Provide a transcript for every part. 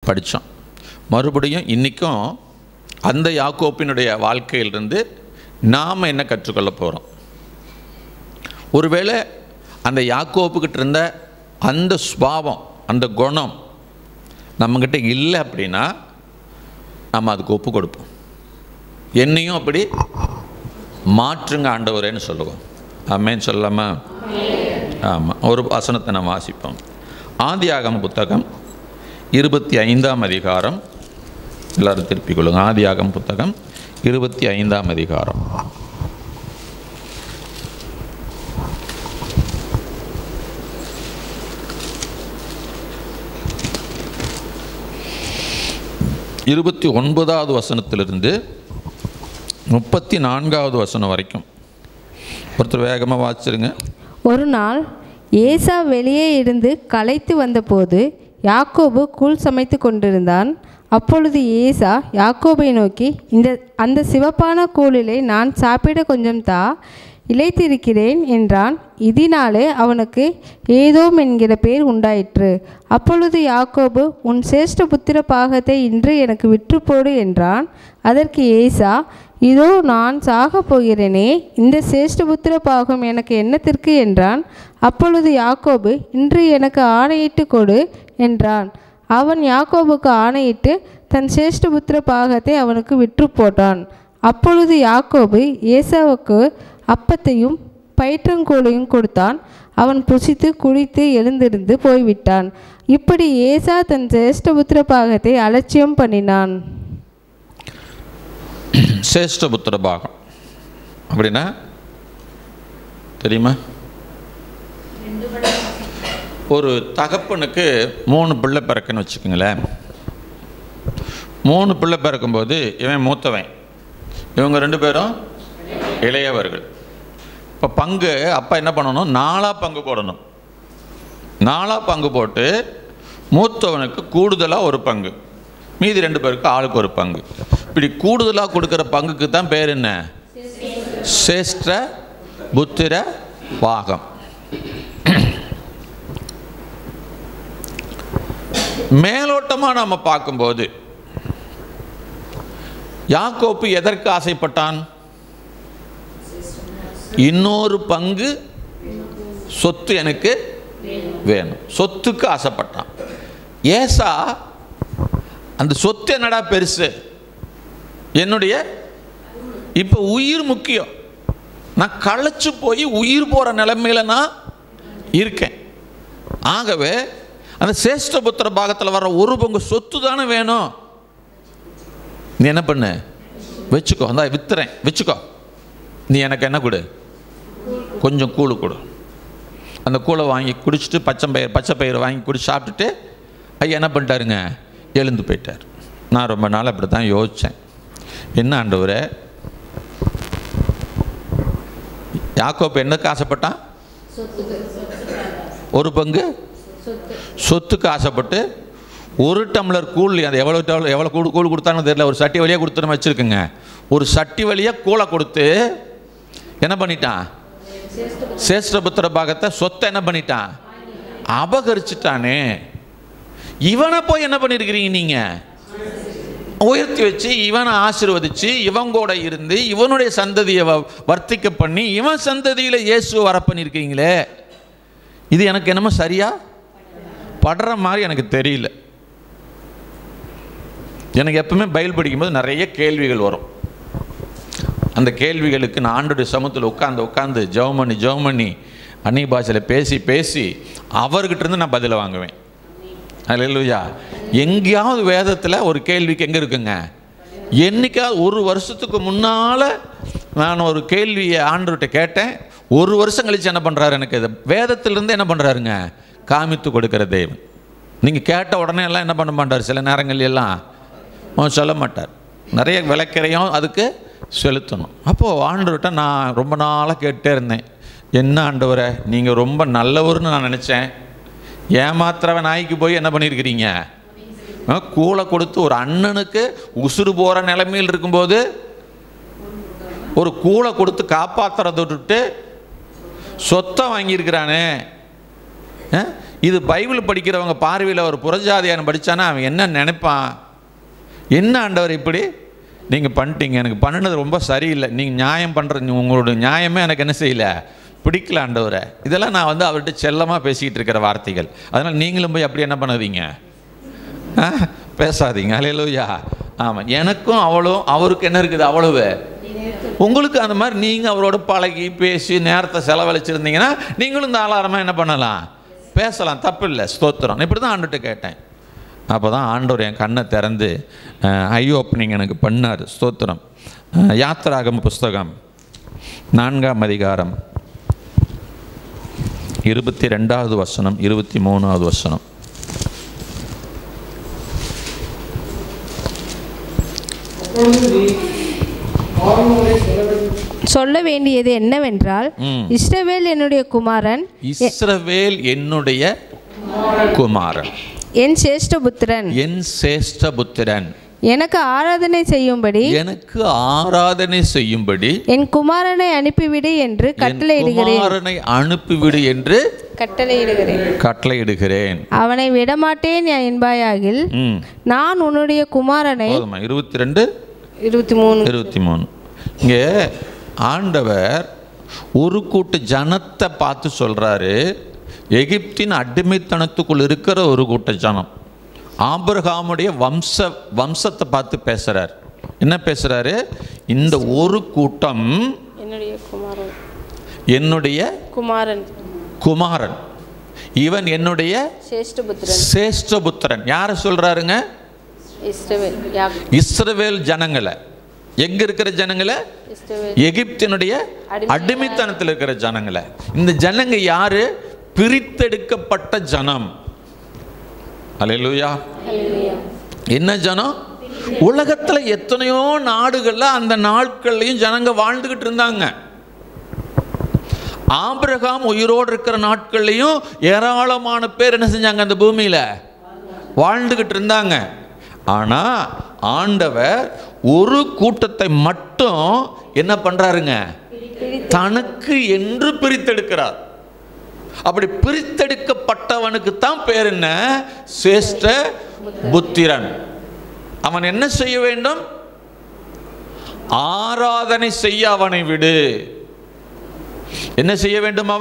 படித்தோம். மறுபடியும் இன்றைக்கும் அந்த யாக்கோப்பினுடைய வாழ்க்கையிலிருந்து நாம் என்ன கற்றுக்கொள்ள போகிறோம்? ஒருவேளை அந்த யாக்கோப்புக்கிட்ட இருந்த அந்த சுபாவம், அந்த குணம் நம்மக்கிட்ட இல்லை அப்படின்னா நம்ம அதுக்கு ஒப்பு கொடுப்போம். என்னையும் அப்படி மாற்றுங்க ஆண்டவரேன்னு சொல்லுவோம். ஆமென் சொல்லலாமா? ஆமாம். ஒரு வசனத்தை நம்ம வாசிப்போம். ஆதியாகம புத்தகம் 25ஆம் அதிகாரம். எல்லோரும் திருப்பிக் கொள்ளுங்க. ஆதியாகம புத்தகம் 25ஆம் அதிகாரம். இருபத்தி 29வது வசனத்திலிருந்து 34வது வசனம் வரைக்கும் ஒருத்தர் வேகமாக வாசிச்சிருங்க. ஒரு நாள் ஏசா வெளியே இருந்து களைத்து வந்தபோது யாக்கோபு கூழ் சமைத்து கொண்டிருந்தான். அப்பொழுது ஏசா யாக்கோபை நோக்கி, அந்த சிவப்பான கூழிலே நான் சாப்பிட கொஞ்சம் தா, இளைத்திருக்கிறேன் என்றான். இதனாலே அவனுக்கு ஏதோம் என்கிற பேர் உண்டாயிற்று. அப்பொழுது யாக்கோபு, உன் சேஷ்ட புத்திர பாகத்தை இன்று எனக்கு விற்றுப்போடு என்றான். அதற்கு ஏசா, இதோ நான் சாக போகிறேனே, இந்த சேஷ்டபுத்திர பாகம் எனக்கு என்னத்திற்கு என்றான். அப்பொழுது யாக்கோபு, இன்று எனக்கு ஆணையிட்டு கொடு என்றான். அவன் யாக்கோபுக்கு ஆணையிட்டு தன் சேஷ்டபுத்திர பாகத்தை அவனுக்கு விற்று போட்டான். அப்பொழுது யாக்கோபு ஏசாவுக்கு அப்பத்தையும் பயிற்றங்கூழையும் கொடுத்தான். அவன் புசித்து குடித்து எழுந்திருந்து போய்விட்டான். இப்படி ஏசா தன் சேஷ்டபுத்திர பாகத்தை அலட்சியம் பண்ணினான். சேஷ்டபுத்திர பாகம் அப்படின்னா தெரியுமா? ஒரு தகப்பனுக்கு 3 பிள்ளை பிறக்குன்னு வச்சுக்கோங்களேன். 3 பிள்ளை பிறக்கும்போது இவன் மூத்தவன், இவங்க 2 பேரும் இளையவர்கள். இப்போ பங்கு அப்பா என்ன பண்ணணும்? 4 பங்கு போடணும். 4 பங்கு போட்டு மூத்தவனுக்கு கூடுதலாக ஒரு பங்கு, மீதி 2 பேருக்கு ஆளுக்கு ஒரு பங்கு. இப்படி கூடுதலாக கொடுக்குற பங்குக்கு தான் பேர் என்ன? சேஷ்ட புத்திர பாகம். மேலோட்டமாக நம்ம பார்க்கும்போது யாக்கோப்பு எதற்கு ஆசைப்பட்டான்? இன்னொரு பங்கு சொத்து எனக்கு வேணும், சொத்துக்கு ஆசைப்பட்டான். ஏசா அந்த சொத்து என்னடா பெருசு, என்னுடைய இப்போ உயிர் முக்கியம், நான் களைச்சு போய் உயிர் போகிற நிலைமையில நான் இருக்கேன். ஆகவே அந்த சேஷ்டபுத்திர பாகத்தில் வர ஒரு பங்கு சொத்து தானே வேணும். நீ என்ன பண்ணு? வச்சுக்கோ, அந்த வித்துறேன் வச்சுக்கோ, நீ எனக்கு என்ன கொடு? கொஞ்சம் கூழ் கொடு. அந்த கூழை வாங்கி குடிச்சிட்டு பச்சை பயிர் வாங்கி குடிச்சு சாப்பிட்டுட்டு ஐயா என்ன பண்ணிட்டாருங்க? எழுந்து போயிட்டார். நான் ரொம்ப நாள் அப்படி தான் யோசித்தேன். என்ன ஆண்டவரே, யாக்கோப்பு என்னக்கு ஆசைப்பட்டான்? ஒரு பங்கு சொத்துக்கு ஆசைப்பட்டு ஒரு டம்ளர் கூழ், அது எவ்வளோ கூழ் கொடுத்தான்னு தெரியல, ஒரு சட்டி வழியாக கொடுத்துன்னு வச்சுருக்குங்க. ஒரு சட்டி வழியாக கூழை கொடுத்து என்ன பண்ணிட்டான்? சேஷ்டபுத்திர பாகத்தை சொத்தை என்ன பண்ணிட்டான்? அபகரிச்சுட்டானே. இவனை போய் என்ன பண்ணியிருக்கிறீங்க? நீங்கள் உயர்த்தி வச்சு இவனை ஆசீர்வதிச்சு இவன் கூட இருந்து இவனுடைய சந்ததியை வர்த்திக்க பண்ணி இவன் சந்ததியில் இயேசுவை வர பண்ணியிருக்கீங்களே, இது எனக்கு என்னமோ சரியா படுற மாதிரி எனக்கு தெரியல. எனக்கு எப்பவுமே பைபிள் படிக்கும்போது நிறைய கேள்விகள் வரும். அந்த கேள்விகளுக்கு நான் ஆண்டோடைய சமூகத்தில் உட்காந்து ஜெபம் பண்ணி அந்நிய பாஷையில் பேசி அவர்கிட்ட இருந்து நான் பதிலை வாங்குவேன். அல்லேலூயா. எங்கேயாவது வேதத்தில் ஒரு கேள்விக்கு எங்கே இருக்குங்க? என்னைக்காவது ஒரு வருஷத்துக்கு முன்னால் நான் ஒரு கேள்வியை ஆண்டவர்கிட்ட கேட்டேன். ஒரு வருஷம் கழித்து என்ன பண்ணுறாரு? எனக்கு இது வேதத்திலிருந்து என்ன பண்ணுறாருங்க? காமித்து கொடுக்குற தெய்வம். நீங்கள் கேட்ட உடனே எல்லாம் என்ன பண்ண மாட்டார். சில நேரங்கள் எல்லாம் சொல்ல மாட்டார். நிறைய விளக்கறையும் அதுக்கு செலுத்தணும். அப்போது ஆண்டவர்கிட்ட நான் ரொம்ப நாளாக கேட்டே இருந்தேன், என்ன ஆண்டவரை நீங்கள் ரொம்ப நல்லவர்னு நான் நினச்சேன், ஏமாத்திரவன் நாய்க்கு போய் என்ன பண்ணியிருக்கிறீங்க? கூளை கொடுத்து ஒரு அண்ணனுக்கு உசுறு போகிற நிலைமையில் இருக்கும்போது ஒரு கூளை கொடுத்து காப்பாற்றுறத விட்டுட்டு சொத்தை வாங்கியிருக்கிறானே. இது பைபிள் படிக்கிறவங்க பார்வையில் ஒரு புறஜாதியான படித்தானா அவன் என்ன நினைப்பான்? என்ன ஆண்டவர் இப்படி நீங்கள் பண்ணிட்டீங்க, எனக்கு பண்ணினது ரொம்ப சரியில்லை, நீங்கள் நியாயம் பண்ணுற உங்களோட நியாயமே எனக்கு என்ன செய்யலை, பிடிக்கல ஆண்டவரை. இதெல்லாம் நான் வந்து அவர்கிட்ட செல்லமாக பேசிக்கிட்டு இருக்கிற வார்த்தைகள். அதனால் நீங்களும் போய் அப்படி என்ன பண்ணாதீங்க, பேசாதீங்க. அல்லேலூயா. ஆமாம், எனக்கும் அவளும் அவருக்கு என்ன இருக்குது அவ்வளவு, உங்களுக்கு அந்த மாதிரி நீங்கள் அவரோட பழகி பேசி நேரத்தை செலவழிச்சிருந்தீங்கன்னா நீங்களும் தாராளமாக என்ன பண்ணலாம், பேசலாம், தப்பு இல்லை. ஸ்தோத்திரம். இப்படி தான் ஆண்டுகிட்ட கேட்டேன். அப்போ தான் ஆண்டவர் என் கண்ணை திறந்து ஐ ஓப்பனிங் எனக்கு பண்ணார். ஸ்தோத்திரம். யாத்திராகம புஸ்தகம் 4ஆம் அதிகாரம் 22வது வசனம் 23வது வசனம். சொல்ல வேண்டியது என்னவென்றால், இஸ்ரவேல் என்னுடைய குமாரன், இஸ்ரவேல் என்னுடைய குமாரன், என் சேஷ்டபுத்திரன், என் சேஷ்டபுத்திரன், எனக்கு ஆராதனை செய்யும்படி, எனக்கு ஆராதனை செய்யும்படி என் குமாரனை அனுப்பிவிடு என்று கட்டளையிடுகிறேன், குமாரனை அனுப்பிவிடு என்று கட்டளையிடுகிறேன். அவனை விடமாட்டேன் என்பாயாகில் நான் உன்னுடைய குமாரனை. 22 23 இங்கே ஆண்டவர் ஒரு கூட்டு ஜனத்தை பார்த்து சொல்றாரு. எகிப்தின் அடிமைத்தனத்துக்குள் இருக்கிற ஒரு கூட்ட ஜனம், ஆபிரகாமுடைய வம்சத்தை பார்த்து பேசுறார். என்ன பேசுறாரு? இந்த ஒரு கூட்டம் என்னுடைய குமாரன், இவன் என்னுடைய சேஷ்டபுத்திரன். யாரை சொல்றாருங்க? இஸ்ரவேல் ஜனங்களை. எங்க இருக்கிற ஜனங்களை? எகிப்தினுடைய அடிமைத்தனத்தில் இருக்கிற ஜனங்களை. இந்த ஜனங்க யாரு? பிரித்தெடுக்கப்பட்ட ஜனம். அல்லேலூயா. என்ன ஜனம்? உலகத்துல எத்தனையோ நாடுகள்ல அந்த நாட்கள்லையும் ஜனங்க வாழ்ந்துகிட்டு இருந்தாங்க. ஆபிரகாம் உயிரோடு இருக்கிற நாட்கள்லையும் ஏராளமான பேர் என்ன செஞ்சாங்க? அந்த பூமியில வாழ்ந்துகிட்டு இருந்தாங்க. ஆனா ஆண்டவர் ஒரு கூட்டத்தை மட்டும் என்ன பண்றாருங்க? தனக்கு என்று பிரித்தெடுக்கிறார். அப்படி பிரித்தெடுக்கப்பட்டவனுக்கு தான் பேர் என்ன? சேஷ்ட புத்திரன். அவன் என்ன செய்ய வேண்டும்? ஆராதனை செய்ய அவனை விடு. என்ன செய்ய வேண்டும்?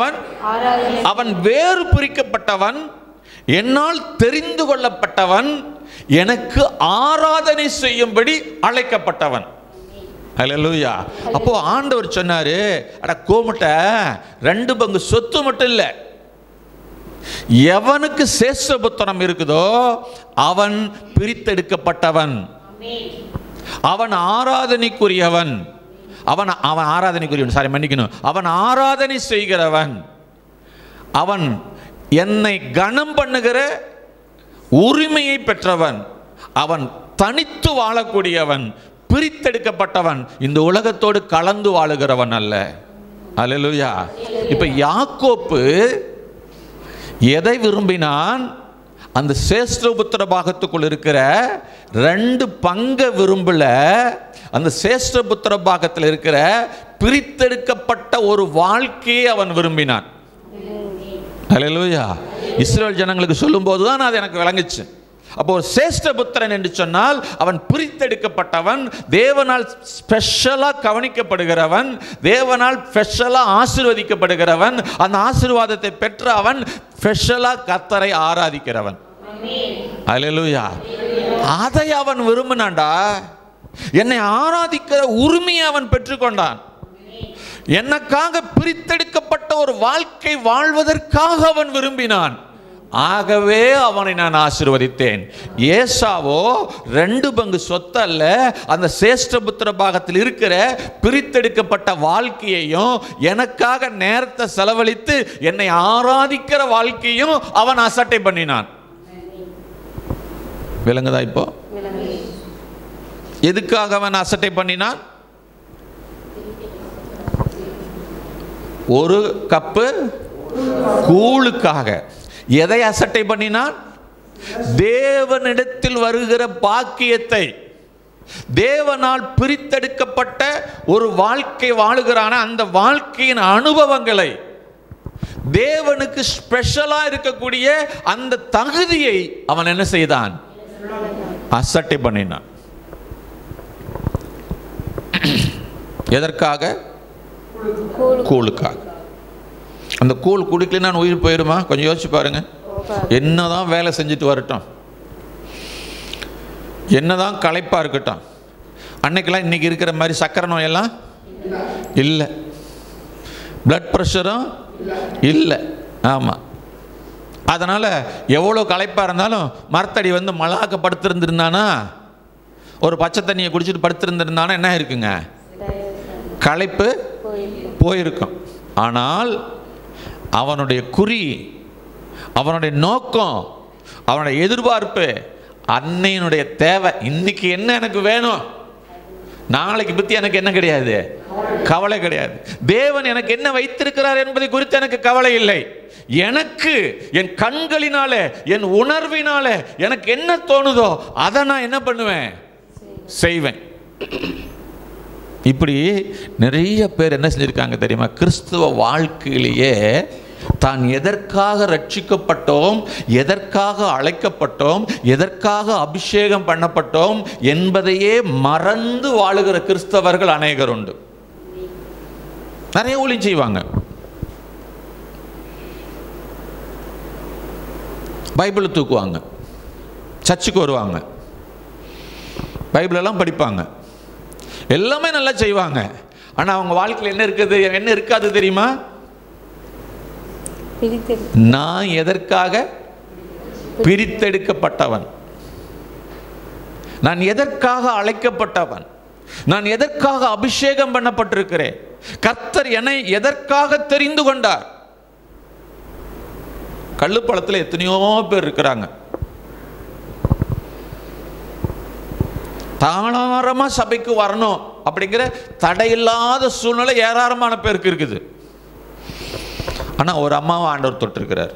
அவன் வேறு பிரிக்கப்பட்டவன், என்னால் தெரிந்து கொள்ளப்பட்டவன், எனக்கு ஆராதனை செய்யும்படி அழைக்கப்பட்டவன். அல்லேலூயா. அப்போ ஆண்டவர் சொன்னாரு, அட கோமட்ட 2 பங்கு சொத்து மட்டும் இல்லை, எவனுக்கு சேஷ்டபுத்திரம் இருக்குதோ அவன் பிரித்தெடுக்கப்பட்டவன், அவன் ஆராதனைக்குரியவன், அவன் ஆராதனைக்குரியவன், சாரி மன்னிக்கணும், அவன் ஆராதனை செய்கிறவன், அவன் என்னை கனம் பண்ணுகிற உரிமையை பெற்றவன், அவன் தனித்து வாழக்கூடியவன், பிரித்தெடுக்கப்பட்டவன், இந்த உலகத்தோடு கலந்து வாழுகிறவன் அல்ல. அல்லேலூயா. இப்ப யாக்கோப்பு எதை விரும்பினான்? அந்த சேஷ்டபுத்திர பாகத்துக்குள் இருக்கிற 2 பங்க விரும்பல, அந்த சேஷ்டபுத்திர பாகத்தில் இருக்கிற பிரித்தெடுக்கப்பட்ட ஒரு வாழ்க்கையை அவன் விரும்பினான். அல்லேலூயா. இஸ்ரவேல் ஜனங்களுக்கு சொல்லும் போதுதான் அது எனக்கு விளங்குச்சு. அப்போ ஒரு சேஷ்டபுத்திரன் என்று சொன்னால் அவன் பிரித்தெடுக்கப்பட்டவன், தேவனால் ஸ்பெஷலா கவனிக்கப்படுகிறவன், தேவனால் ஸ்பெஷலா ஆசீர்வதிக்கப்படுகிறவன், அந்த ஆசீர்வாதத்தை பெற்ற அவன் ஸ்பெஷலா கர்த்தரை ஆராதிக்கிறவன். அல்லேலூயா. அதை அவன் விரும்பினான்டா. என்னை ஆராதிக்கிற உரிமையை அவன் பெற்றுக்கொண்டான். எனக்காக பிரித்தெடுக்கப்பட்ட ஒரு வாழ்க்கை வாழ்வதற்காக அவன் விரும்பினான். ஆகவே அவனை நான் ஆசீர்வதித்தேன். ஏசாவோ 2 பங்கு சொத்து அல்ல, அந்த சேஷ்டபுத்திர பாகத்தில் இருக்கிற பிரித்தெடுக்கப்பட்ட வாழ்க்கையையும், எனக்காக நேரத்தை செலவழித்து என்னை ஆராதிக்கிற வாழ்க்கையும் அவன் அசட்டை பண்ணினான். விளங்குதா? இப்போ எதுக்காக அவன் அசட்டை பண்ணினான்? ஒரு கப்பு கூழுக்காக. எதை அசட்டை பண்ணினான்? தேவனிடத்தில் வருகிற பாக்கியத்தை, தேவனால் பிரித்தெடுக்கப்பட்ட ஒரு வாழ்க்கை வாழுகிறான அந்த வாழ்க்கையின் அனுபவங்களை, தேவனுக்கு ஸ்பெஷலா இருக்கக்கூடிய அந்த தகுதியை அவன் என்ன செய்தான்? அசட்டை பண்ணினான். எதற்காக? கூழுக்காக. அந்த கூழ் குடிக்கலன்னா உயிர் போயிருமா? கொஞ்சம் யோசிச்சு பாருங்க. என்னதான் வேலை செஞ்சுட்டு வரட்டும், என்னதான் களைப்பா இருக்கட்டும், அன்னைக்கெல்லாம் இன்னைக்கு இருக்கிற மாதிரி சக்கரை நோயெல்லாம் இல்லை, பிளட் ப்ரெஷரும் இல்லை. ஆமாம். அதனால் எவ்வளோ களைப்பாக இருந்தாலும் மரத்தடி வந்து மலாக்க படுத்திருந்துருந்தானா, ஒரு பச்சை தண்ணியை குடிச்சிட்டு படுத்திருந்துருந்தானா என்ன இருக்குங்க? களைப்பு போயிருக்கும். ஆனால் அவனுடைய குறி, அவனுடைய நோக்கம், அவனுடைய எதிர்பார்ப்பு, அன்னையினுடைய தேவை. இன்னைக்கு என்ன எனக்கு வேணும், நாளைக்கு பற்றி எனக்கு என்ன கிடையாது, கவலை கிடையாது. தேவன் எனக்கு என்ன வைத்திருக்கிறார் என்பதை குறித்து எனக்கு கவலை இல்லை. எனக்கு என் கண்களினால, என் உணர்வினால எனக்கு என்ன தோணுதோ அதை நான் என்ன பண்ணுவேன்? செய்வேன். இப்படி நிறைய பேர் என்ன செஞ்சிருக்காங்க தெரியுமா? கிறிஸ்துவ வாழ்க்கையிலேயே தான் எதற்காக ரட்சிக்கப்பட்டோம், எதற்காக அழைக்கப்பட்டோம், எதற்காக அபிஷேகம் பண்ணப்பட்டோம் என்பதையே மறந்து வாழுகிற கிறிஸ்தவர்கள் அநேகர் உண்டு. நிறைய ஊழியம் செய்வாங்க, பைபிள் தூக்குவாங்க, சர்ச்சுக்கு வருவாங்க, பைபிளெல்லாம் படிப்பாங்க, எல்லாமே நல்லா செய்வாங்க. ஆனால் அவங்க வாழ்க்கையில் என்ன இருக்குது, என்ன இருக்காது தெரியுமா? நான் எதற்காக பிரித்தெடுக்கப்பட்டவன், நான் எதற்காக அழைக்கப்பட்டவன், நான் எதற்காக அபிஷேகம் பண்ணப்பட்டிருக்கிறேன், கர்த்தர் என்னை எதற்காக தெரிந்து கொண்டார். கள்ளுப்பழத்தில் எத்தனையோ பேர் இருக்கிறாங்க. தாராளமாக சபைக்கு வரணும் அப்படிங்கிற தடையில்லாத சூழ்நிலை ஏராளமான பேருக்கு இருக்குது. ஆனால் ஒரு அம்மாவை ஆண்டவர் தொட்டிருக்கிறார்.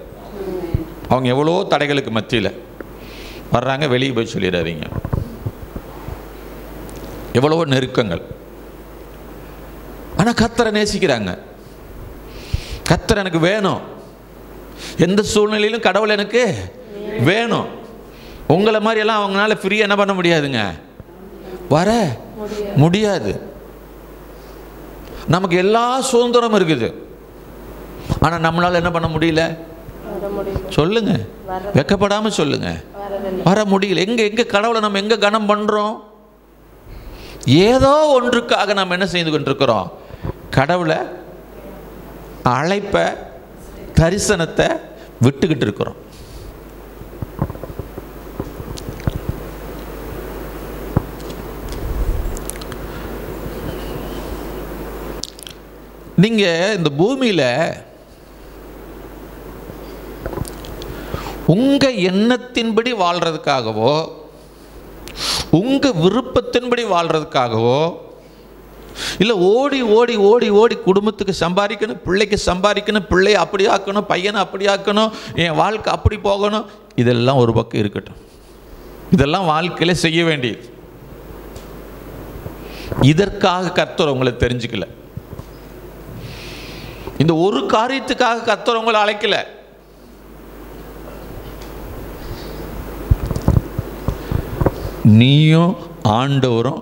அவங்க எவ்வளோ தடைகளுக்கு மத்தியில் வர்றாங்க, வெளியே போய் சொல்லிடாதீங்க. எவ்வளவோ நெருக்கங்கள், ஆனால் கர்த்தரை நேசிக்கிறாங்க. கர்த்தர் எனக்கு வேணும், எந்த சூழ்நிலையிலும் கடவுள் எனக்கு வேணும். உங்களை மாதிரி எல்லாம் அவங்களால ஃப்ரீயாக என்ன பண்ண முடியாதுங்க, வர முடியாது. நமக்கு எல்லா சுதந்திரமும் இருக்குது, ஆனால் நம்மளால என்ன பண்ண முடியல? சொல்லுங்க, வெக்கப்படாம சொல்லுங்க, வர முடியல. எங்க கடவுளை நம்ம எங்க கனம் பண்றோம்? ஏதோ ஒன்றுக்காக நம்ம என்ன செய்து கொண்டிருக்கிறோம்? கடவுளை அழைப்ப, தரிசனத்தை விட்டுக்கிட்டு இருக்கிறோம். நீங்க இந்த பூமியில உங்க எண்ணத்தின்படி வாழ்றதுக்காகவோ, உங்க விருப்பத்தின்படி வாழ்றதுக்காகவோ, இல்லை ஓடி ஓடி ஓடி ஓடி குடும்பத்துக்கு சம்பாதிக்கணும், பிள்ளைக்கு சம்பாதிக்கணும், பிள்ளையை அப்படி ஆக்கணும், பையனை அப்படி ஆக்கணும், என் வாழ்க்கை அப்படி போகணும், இதெல்லாம் ஒரு பக்கம் இருக்கட்டும். இதெல்லாம் வாழ்க்கையில செய்ய வேண்டியது. இதற்காக கர்த்தர் உங்களை தெரிஞ்சுக்கல. இந்த ஒரு காரியத்துக்காக கர்த்தர் உங்களை அழைக்கல. நீயும் ஆண்டவரும்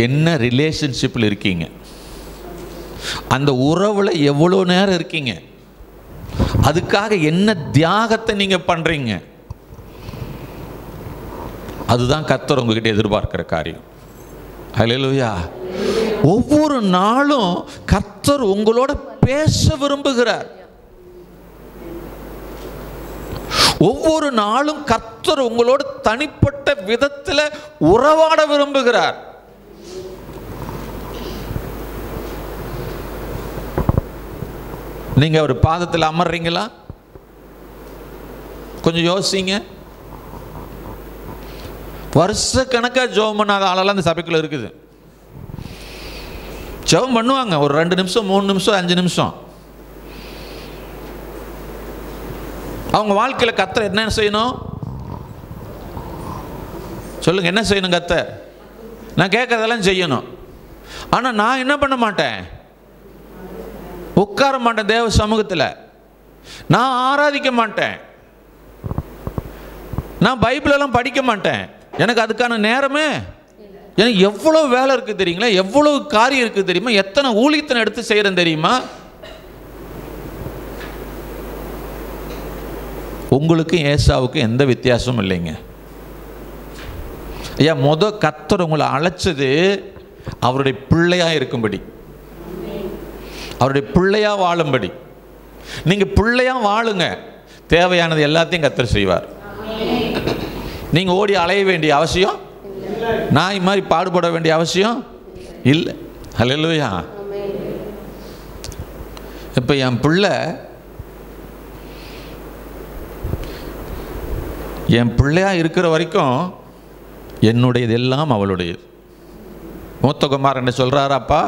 என்ன ரிலேஷன்ஷிப்பில் இருக்கீங்க, அந்த உறவில் எவ்வளோ நேரம் இருக்கீங்க, அதுக்காக என்ன தியாகத்தை நீங்க பண்றீங்க, அதுதான் கர்த்தர் உங்ககிட்ட எதிர்பார்க்கிற காரியம். ஹல்லேலூயா. ஒவ்வொரு நாளும் கர்த்தர் உங்களோட பேச விரும்புகிறார். ஒவ்வொரு நாளும் கர்த்தர் உங்களோட தனிப்பட்ட விதத்தில் உறவாட விரும்புகிறார். நீங்க ஒரு பாதத்தில் அமர்றீங்களா? கொஞ்சம் யோசிங்க. வருஷ கணக்கா ஜெபம் பண்ணாத ஆளெல்லாம் அந்த சபைக்குள்ள இருக்குது. ஜெபம் பண்ணுவாங்க, ஒரு 2 நிமிஷம் 3 நிமிஷம் 5 நிமிஷம். அவங்க வாழ்க்கையில் கர்த்தர் என்ன செய்யணும் சொல்லுங்க? என்ன செய்யணும் கர்த்தர்? நான் கேட்கறதெல்லாம் செய்யணும். ஆனால் நான் என்ன பண்ண மாட்டேன், உட்கார மாட்டேன் தேவ சமூகத்தில். நான் ஆராதிக்க மாட்டேன், நான் பைபிளெல்லாம் படிக்க மாட்டேன், எனக்கு அதுக்கான நேரமே, எனக்கு எவ்வளோ வேலை இருக்குது தெரியுங்களா, எவ்வளோ காரியம் இருக்குது தெரியுமா, எத்தனை ஊழியத்தனை எடுத்து செய்கிறேன் தெரியுமா. உங்களுக்கும் ஏசாவுக்கும் எந்த வித்தியாசமும் இல்லைங்க. ஐயா, கர்த்தர் உங்களை அழைச்சது அவருடைய பிள்ளையா இருக்கும்படி, அவருடைய பிள்ளையா வாழும்படி. நீங்க பிள்ளையா வாழுங்க, தேவையானது எல்லாத்தையும் கர்த்தர் செய்வார். நீங்க ஓடி அலைய வேண்டிய அவசியம், நாய் மாதிரி பாடுபட வேண்டிய அவசியம் இல்லை. ஹல்லேலூயா. இப்போ என் பிள்ளையா இருக்கிற வரைக்கும் என்னுடையது எல்லாம் அவளுடையது. மூத்தகுமார் என்ன சொல்றாரு, அப்பா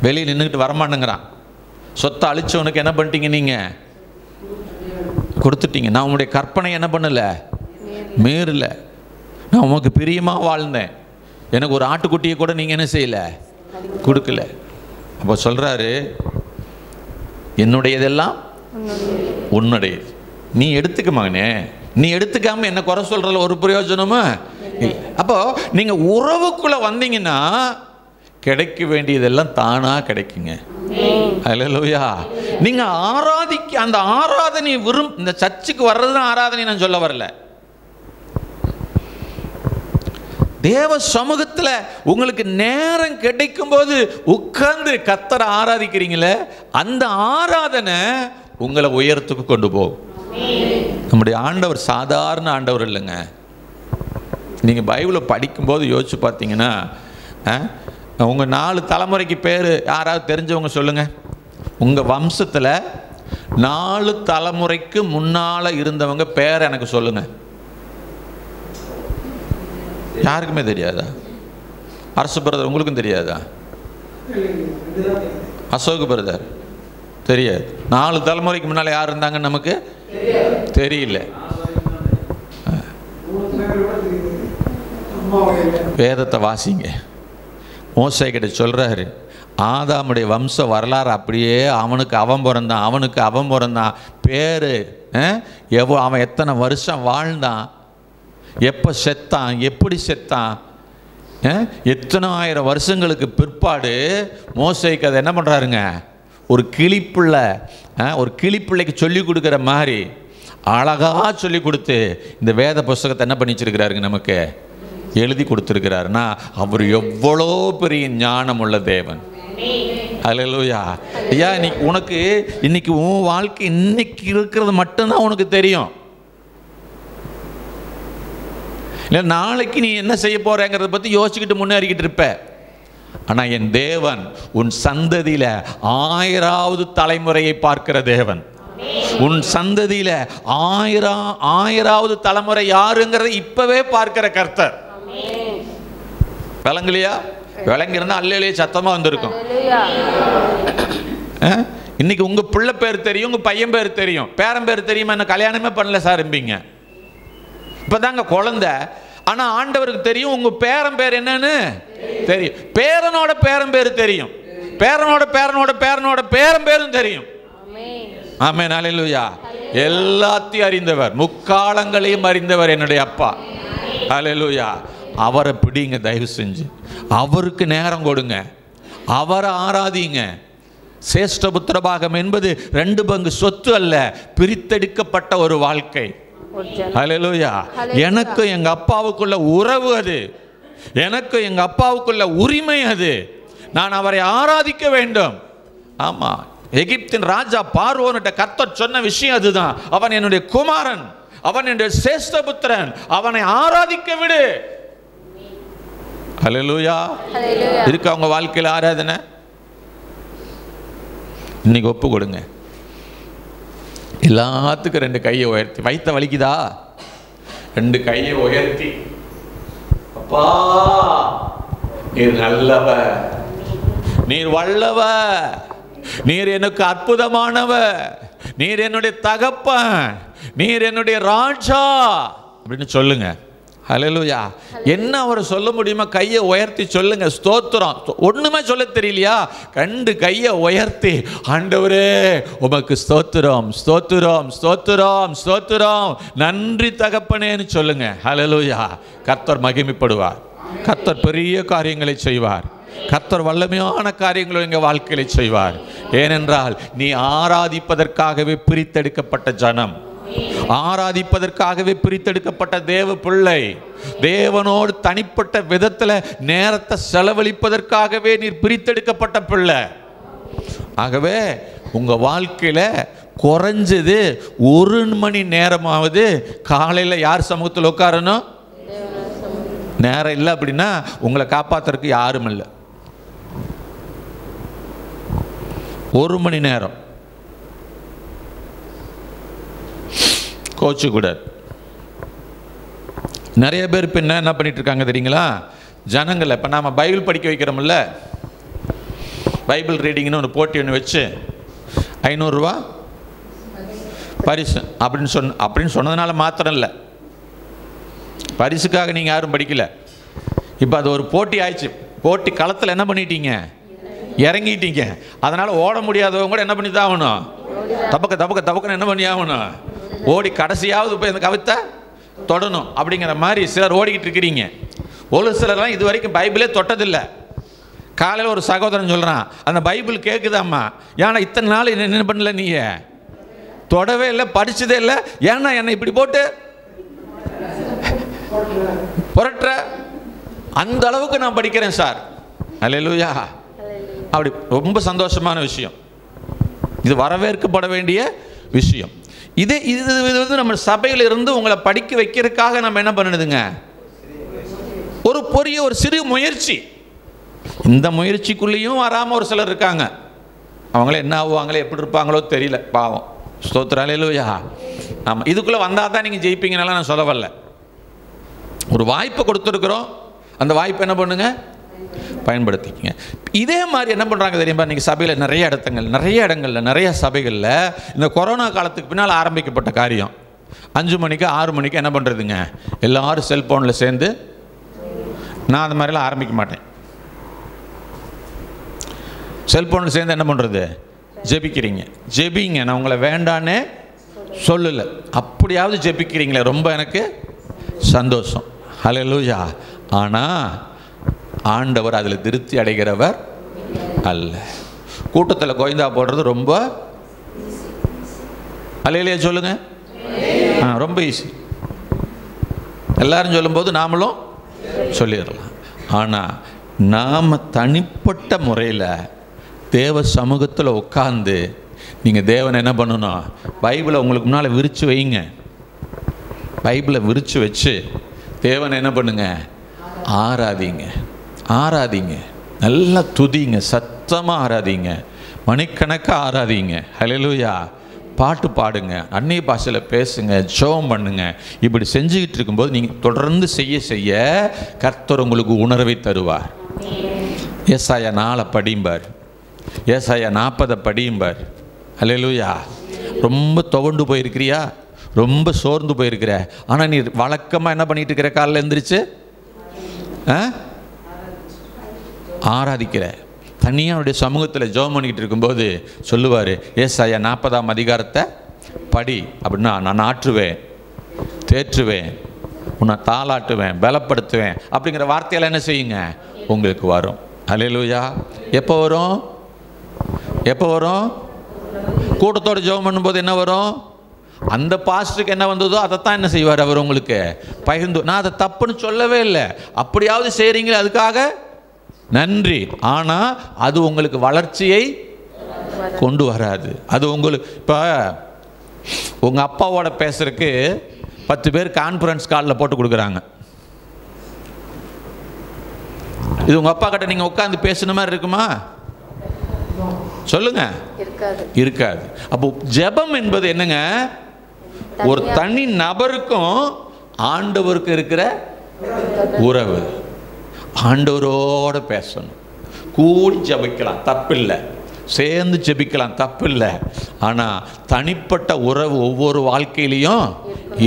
வெளியே நின்றுக்கிட்டு வரமாட்டேங்கிறான், சொத்தை அழிச்சவனுக்கு என்ன பண்ணிட்டீங்க, நீங்க கொடுத்துட்டீங்க. நான் உங்களுடைய கற்பனை என்ன பண்ணல, மீறல. நான் உனக்கு பிரியமாக வாழ்ந்தேன், எனக்கு ஒரு ஆட்டுக்குட்டியை கூட நீங்கள் என்ன செய்யலை, கொடுக்கல. அப்போ சொல்கிறாரு, என்னுடையதெல்லாம் உன்னுடையது, நீ எடுத்துக்க மகனே, நீ எடுத்துக்காம என்ன குறை சொல்கிறதுல ஒரு பிரயோஜனமும் இல்லை. அப்போ நீங்கள் உறவுக்குள்ளே வந்தீங்கன்னா கிடைக்க வேண்டியதெல்லாம் தானாக கிடைக்குங்க. ஹல்லேலூயா. நீங்கள் அந்த ஆராதனை இந்த சர்ச்சுக்கு வர்றதுதான் ஆராதனை நான் சொல்ல வரல. தேவ சமூகத்தில் உங்களுக்கு நேரம் கிடைக்கும் போது உட்கார்ந்து கர்த்தரை ஆராதிக்கிறீங்களே, அந்த ஆராதனை உங்களை உயரத்துக்கு கொண்டு போகும். நம்முடைய ஆண்டவர் சாதாரண ஆண்டவர் இல்லைங்க. நீங்கள் பைபிளை படிக்கும்போது யோசிச்சு பார்த்தீங்கன்னா, உங்கள் 4 தலைமுறைக்கு பேர் யாராவது தெரிஞ்சவங்க சொல்லுங்கள். உங்கள் வம்சத்தில் 4 தலைமுறைக்கு முன்னால் இருந்தவங்க பேர் எனக்கு சொல்லுங்கள். யாருக்குமே தெரியாதா? அரசு பிரதர் உங்களுக்கும் தெரியாதா? அசோக் பிரதர் தெரியாது. 4 தலைமுறைக்கு முன்னால் யார் இருந்தாங்கன்னு நமக்கு தெரியல. வேதத்தை வாசிங்க. மோசே கிட்ட சொல்றாரு, ஆதாமுடைய வம்ச வரலாறு அப்படியே அவனுக்கு அவன் பிறந்தான், பேரு அவன் எத்தனை வருஷம் வாழ்ந்தான், எப்போ செத்தான், எப்படி செத்தான், எத்தனை ஆயிரம் வருஷங்களுக்கு பிற்பாடு மோசேக்கு அதை என்ன பண்ணுறாருங்க, ஒரு கிளிப்பிள்ளைக்கு சொல்லி கொடுக்குற மாதிரி அழகாக சொல்லி கொடுத்து இந்த வேத புஸ்தகத்தை என்ன பண்ணி வச்சிருக்கிறாருங்க, நமக்கு எழுதி கொடுத்துருக்கிறாருன்னா அவர் எவ்வளோ பெரிய ஞானம் உள்ள தேவன். ஹல்லேலூயா. ஐயா, இன்னைக்கு உன் வாழ்க்கை இன்னைக்கு இருக்கிறது மட்டும்தான் உனக்கு தெரியும். இல்லை நாளைக்கு நீ என்ன செய்ய போறேங்கிறத பற்றி யோசிச்சுக்கிட்டு முன்னேறிக்கிட்டு இருப்ப. ஆனால் என் தேவன் உன் சந்ததியில் 1000வது தலைமுறையை பார்க்கிற தேவன். உன் சந்ததியில் 1000வது தலைமுறை யாருங்கிறத இப்பவே பார்க்கிற கர்த்தர். விளங்கலையா? விளங்கிருந்தா அல்லையே சத்தமா வந்திருக்கும். இன்னைக்கு உங்க பிள்ளை பேர் தெரியும், உங்க பையன் பேர் தெரியும், பேரன் பேர் தெரியுமா, என்ன கல்யாணமே பண்ணல சார் என்பீங்க. இப்பதாங்க குழந்தை. ஆனா ஆண்டவருக்கு தெரியும் உங்க பேரன் பேர் என்னன்னு தெரியும், பேரனோட பேரன் பேர் தெரியும், பேரனோட பேரனோட பேரனோட பேரன் பேரும் தெரியும். ஆமென். ஹல்லேலூயா. எல்லாத்தையும் அறிந்தவர், முக்காலங்களையும் அறிந்தவர் என்னுடைய அப்பா. ஹல்லேலூயா. அவரை பிடிங்க, தயவு செஞ்சு அவருக்கு நேரம் கொடுங்க, அவரை ஆராதிங்க. சேஷ்டபுத்திர பாகம் என்பது 2 பங்கு சொத்து அல்ல, பிரித்தெடுக்கப்பட்ட ஒரு வாழ்க்கை. ஹல்லேலூயா. எனக்கு எங்க அப்பாவுக்குள்ள உறவு அது, எனக்கு எங்க அப்பாவுக்குள்ள உரிமை அது. நான் அவரை ஆராதிக்க வேண்டும். ஆமா, எகிப்தின் ராஜா பார்வோன்கிட்ட கர்த்தர் சொன்ன விஷயம் அதுதான். அவன் என்னுடைய குமாரன், அவன் என்னுடைய சேஷ்டபுத்திரன், அவனை ஆராதிக்க விடு. ஹல்லேலூயா. இருக்கு அவங்க வாழ்க்கையில் ஆராதனை. இன்னைக்கு ஒப்பு கொடுங்க. எல்லாத்துக்கும் 2 கையை உயர்த்தி, வயித்த வலிக்குதா 2 கையை உயர்த்தி, அப்பா நீர் நல்லவர், நீர் வல்லவர், நீர் எனக்கு அற்புதமானவர், நீர் என்னுடைய தகப்பன், நீர் என்னுடைய ராஜா அப்படின்னு சொல்லுங்க. ஹல்லேலூயா. என்ன அவர் சொல்ல முடியுமா? கையை உயர்த்தி சொல்லுங்க, ஸ்தோத்திரம். ஒண்ணுமே சொல்ல தெரியலையா? ரெண்டு கையை உயர்த்தி, ஆண்டவரே உமக்கு ஸ்தோத்திரம், ஸ்தோத்திரம், ஸ்தோத்திரம், ஸ்தோத்திரம், நன்றி தகப்பனேன்னு சொல்லுங்க. ஹல்லேலூயா. கர்த்தர் மகிமைப்படுவார். கர்த்தர் பெரிய காரியங்களை செய்வார். கர்த்தர் வல்லமையான காரியங்களை எங்க வாழ்க்கையில செய்வார். ஏனென்றால் நீ ஆராதிப்பதற்காகவே பிரித்தெடுக்கப்பட்ட ஜனம், ஆராதிப்பதற்காகவே பிரித்தெடுக்கப்பட்ட தேவ பிள்ளை, தேவனோடு தனிப்பட்ட விதத்துல நேரத்தை செலவழிப்பதற்காகவே நீர் பிரித்தெடுக்கப்பட்ட பிள்ளை. ஆகவே உங்க வாழ்க்கையில குறைஞ்சது 1 மணி நேரமாவது காலையில யார் சமூகத்தில் உட்காரணும்? நேரம் இல்லை அப்படின்னா உங்களை காப்பாத்துறதுக்கு யாரும் இல்லை. 1 மணி நேரம் கோச்சு கூட. நிறைய பேர் இப்போ என்ன பண்ணிட்டு இருக்காங்க தெரியுங்களா? ஜனங்களை இப்போ நாம் பைபிள் படிக்க வைக்கிறோம்ல, பைபிள் ரீடிங்னு ஒன்று போட்டி ஒன்று வச்சு 500 ரூபா பரிசு அப்படின்னு சொன்னதுனால மாத்திரம் இல்லை, பரிசுக்காக நீங்கள் யாரும் படிக்கல. இப்போ அது ஒரு போட்டி ஆயிடுச்சு. போட்டி களத்தில் என்ன பண்ணிட்டீங்க? இறங்கிட்டீங்க. அதனால் ஓட முடியாதவங்க கூட என்ன பண்ணி தான் ஆகணும்? தபக்குன்னு என்ன பண்ணி ஆகணும்? ஓடி கடைசியாவது போய் இந்த கவித்தை தொடணும் அப்படிங்கிற மாதிரி சிலர் ஓடிக்கிட்டு இருக்கிறீங்க. ஒரு சிலர்லாம் இது வரைக்கும் பைபிளே தொட்டதில்லை. காலையில் ஒரு சகோதரன் சொல்கிறான், அந்த பைபிள் கேட்குதாம்மா, ஏன்னா இத்தனை நாள் என்ன பண்ணல, நீ தொடவே இல்லை, படிச்சதே இல்லை, ஏன்னா என்னை இப்படி போட்டு புரட்டுற? அந்த அளவுக்கு நான் படிக்கிறேன் சார். அல்லேலூயா. அப்படி ரொம்ப சந்தோஷமான விஷயம். இது வரவேற்கப்பட வேண்டிய விஷயம். இது வந்து நம்ம சபையில் இருந்து உங்களை படிக்க வைக்கிறதுக்காக நம்ம என்ன பண்ணுதுங்க? ஒரு சிறு முயற்சி. இந்த முயற்சிக்குள்ளேயும் வராமல் ஒரு சிலர் இருக்காங்க. அவங்களே என்ன ஆகுவாங்களோ எப்படி இருப்பாங்களோ தெரியல, பாவம். ஸ்தோத்திரம். அல்லேலூயா. ஆமாம், இதுக்குள்ளே வந்தால் தான் நீங்கள் ஜெயிப்பீங்கனால நான் சொல்ல வரல. ஒரு வாய்ப்பை கொடுத்துருக்குறோம், அந்த வாய்ப்பை என்ன பண்ணுங்க? பயன்படுத்திக்கங்க. இதே மாதிரி என்ன பண்ணுறாங்க தெரியுமா? இன்றைக்கி சபையில் நிறைய இடங்களில் நிறைய சபைகளில் இந்த கொரோனா காலத்துக்கு பின்னால் ஆரம்பிக்கப்பட்ட காரியம், 5 மணிக்கு 6 மணிக்கு என்ன பண்ணுறதுங்க? எல்லோரும் செல்ஃபோனில் சேர்ந்து, நான் அந்த மாதிரிலாம் ஆரம்பிக்க மாட்டேன். செல்ஃபோனில் சேர்ந்து என்ன பண்ணுறது? ஜெபிங்க. நான் உங்களை வேண்டானே சொல்லலை, அப்படியாவது ஜெபிக்கிறீங்களே, ரொம்ப எனக்கு சந்தோஷம். ஹல்லேலூயா. ஆனால் ஆண்டவர் அதில் திருப்தி அடைகிறவர் அல்ல. கூட்டத்தில் கோயந்தா போடுறது ரொம்ப அல்லேலூயா சொல்லுங்க, ரொம்ப ஈஸி. எல்லாரும் சொல்லும்போது நாமளும் சொல்லிடலாம். ஆனால் நாம் தனிப்பட்ட முறையில் தேவ சமூகத்தில் உட்கார்ந்து நீங்கள் தேவனை என்ன பண்ணணும்? பைபிளை உங்களுக்கு முன்னால் விரித்து வைங்க. பைபிளை விரித்து வச்சு தேவனை என்ன பண்ணுங்க? ஆராதிங்க. நல்லா துதிங்க, சத்தமாக ஆராதிங்க, மணிக்கணக்காக ஆராதிங்க. ஹல்லேலூயா. பாட்டு பாடுங்க, அந்நிய பாஷையில் பேசுங்க, ஜெபம் பண்ணுங்க. இப்படி செஞ்சுக்கிட்டு இருக்கும்போது நீங்கள் தொடர்ந்து செய்ய கர்த்தர் உங்களுக்கு உணர்வை தருவார். ஏசாயா 4 படியும்பார், ஏசாயா 40 படியும்பார். ஹல்லேலூயா. ரொம்ப துவண்டு போயிருக்கிறியா? ரொம்ப சோர்ந்து போயிருக்கிற, ஆனால் நீ வழக்கமாக என்ன பண்ணிட்டு இருக்கிற? காலையில் எழுந்திரிச்சு ஆராதிக்கிற, தனியாக அவருடைய சமூகத்தில் ஜெபம் பண்ணிக்கிட்டு இருக்கும்போது சொல்லுவார், ஏசாயா 40ஆம் அதிகாரத்தை படி அப்படின்னா, நான் ஆற்றுவேன், தேற்றுவேன், உன்னை தாளாட்டுவேன், பலப்படுத்துவேன் அப்படிங்கிற வார்த்தையெல்லாம் என்ன செய்யுங்க? உங்களுக்கு வரும். அல்லேலூயா. எப்போ வரும்? கூட்டத்தோடு ஜெபம் பண்ணும்போது என்ன வரும்? அந்த பாஸ்டருக்கு என்ன வந்ததோ அதைத்தான் என்ன செய்வார் அவர் உங்களுக்கு பகிர்ந்து. நான் அதை தப்புன்னு சொல்லவே இல்லை, அப்படியாவது செய்கிறீங்களே, அதுக்காக நன்றி. ஆனால் அது உங்களுக்கு வளர்ச்சியை கொண்டு வராது. அது உங்களுக்கு இப்போ உங்கள் அப்பாவோட பேசுறதுக்கு 10 பேர் கான்ஃபரன்ஸ் காலில் போட்டு கொடுக்குறாங்க. இது உங்கள் அப்பா கிட்ட நீங்கள் உட்காந்து பேசுன மாதிரி இருக்குமா? சொல்லுங்க, இருக்காது. அப்போ ஜெபம் என்பது என்னங்க? ஒரு தனி நபருக்கும் ஆண்டவருக்கு இருக்கிற உறவு. ஆண்டவரோட பேசணும், கூடி ஜெபிக்கலாம், தப்பில்லை. சேர்ந்து ஜெபிக்கலாம், தப்பு இல்லை. ஆனால் தனிப்பட்ட உறவு ஒவ்வொரு வாழ்க்கையிலையும்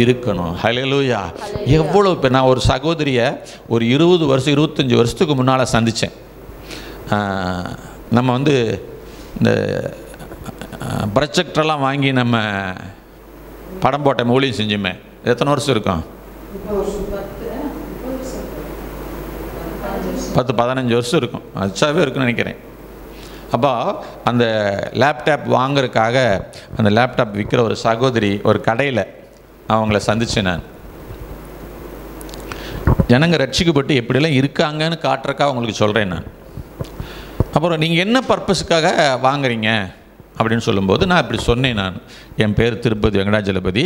இருக்கணும். ஹல்லேலூயா. எவ்வளோ இப்போ நான் ஒரு சகோதரியை ஒரு 20 வருஷம் 25 வருஷத்துக்கு முன்னால் சந்தித்தேன். நம்ம வந்து இந்த ப்ரொஜெக்டரெல்லாம் வாங்கி நம்ம படம் போட்ட ஊழியம் செஞ்சுமே. எத்தனை வருஷம் இருக்கும்? 10-15 வருஷம் இருக்கும், அச்சாவே இருக்குன்னு நினைக்கிறேன். அப்போ அந்த லேப்டாப் வாங்குறதுக்காக அந்த லேப்டாப் விற்கிற ஒரு சகோதரி ஒரு கடையில் அவங்கள சந்தித்தேன் நான். ஜனங்க ரட்சிக்கப்பட்டு எப்படிலாம் இருக்காங்கன்னு காட்டுறக்காக அவங்களுக்கு சொல்கிறேன் நான். அப்புறம் நீங்கள் என்ன பர்பஸுக்காக வாங்குறீங்க அப்படின்னு சொல்லும்போது நான் இப்படி சொன்னேன். நான் என் பேர் திருப்பதி வெங்கடாஜலபதி,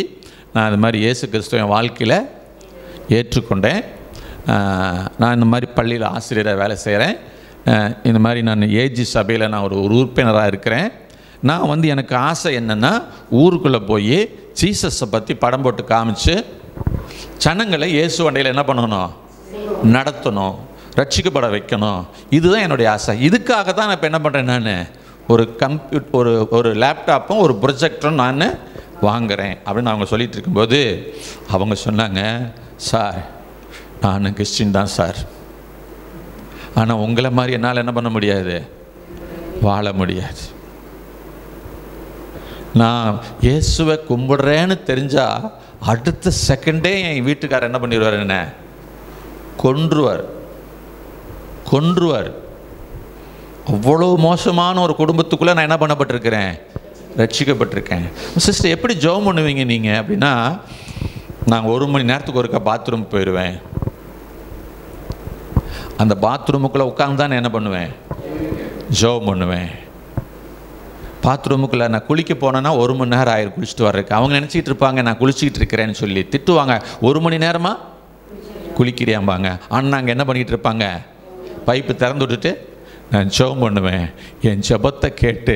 நான் இது மாதிரி இயேசு கிறிஸ்துவ என் வாழ்க்கையில் ஏற்றுக்கொண்டேன். நான் இந்த மாதிரி பள்ளியில் ஆசிரியராக வேலை செய்கிறேன். இந்த மாதிரி நான் ஏஜி சபையில் நான் ஒரு உறுப்பினராக இருக்கிறேன். நான் வந்து எனக்கு ஆசை என்னென்னா ஊருக்குள்ளே போய் ஜீசஸை பற்றி படம் போட்டு காமிச்சு ஜனங்களை இயேசு வண்டையில் என்ன பண்ணணும், நடத்தணும், ரட்சிக்கப்பட வைக்கணும். இதுதான் என்னுடைய ஆசை. இதுக்காக தான் நான் இப்போ என்ன பண்ணுறேன், நான் ஒரு ஒரு லேப்டாப்பும் ஒரு ப்ரொஜெக்டரும் நான் வாங்குகிறேன் அப்படின்னு அவங்க சொல்லிகிட்டு இருக்கும்போது அவங்க சொன்னாங்க, சார் நான் கிறிஸ்டின் தான் சார், ஆனால் உங்களை மாதிரி என்னால் என்ன பண்ண முடியாது, வாழ முடியாது. நான் இயேசுவை கும்பிடுறேன்னு தெரிஞ்சால் அடுத்த செகண்டே என் வீட்டுக்காரர் என்ன பண்ணிடுவார், என்ன கொன்றுவார். அவ்வளோ மோசமான ஒரு குடும்பத்துக்குள்ளே நான் என்ன பண்ணப்பட்டிருக்கிறேன், ரட்சிக்கப்பட்டிருக்கேன். சிஸ்டர் எப்படி ஜெபம் பண்ணுவீங்க நீங்கள் அப்படின்னா, நான் 1 மணி நேரத்துக்கு ஒருக்கா பாத்ரூம் போயிடுவேன். அந்த பாத்ரூமுக்குள்ளே உட்காந்து தான் என்ன பண்ணுவேன், ஜெபம் பண்ணுவேன். பாத்ரூமுக்குள்ளே நான் குளிக்க போனேன்னா 1 மணி நேரம் ஆயிரம் குளிச்சுட்டு வர்றதுக்கு. அவங்க நினச்சிட்டு இருப்பாங்க நான் குளிச்சுக்கிட்டு இருக்கிறேன்னு சொல்லி திட்டுவாங்க. 1 மணி நேரமாக குளிக்கிறியாம்பாங்க. ஆனால் நாங்கள் என்ன பண்ணிகிட்டு இருப்பாங்க, பைப்பு திறந்து விட்டுட்டு நான் ஜெபம் பண்ணுவேன். என் ஜெபத்தை கேட்டு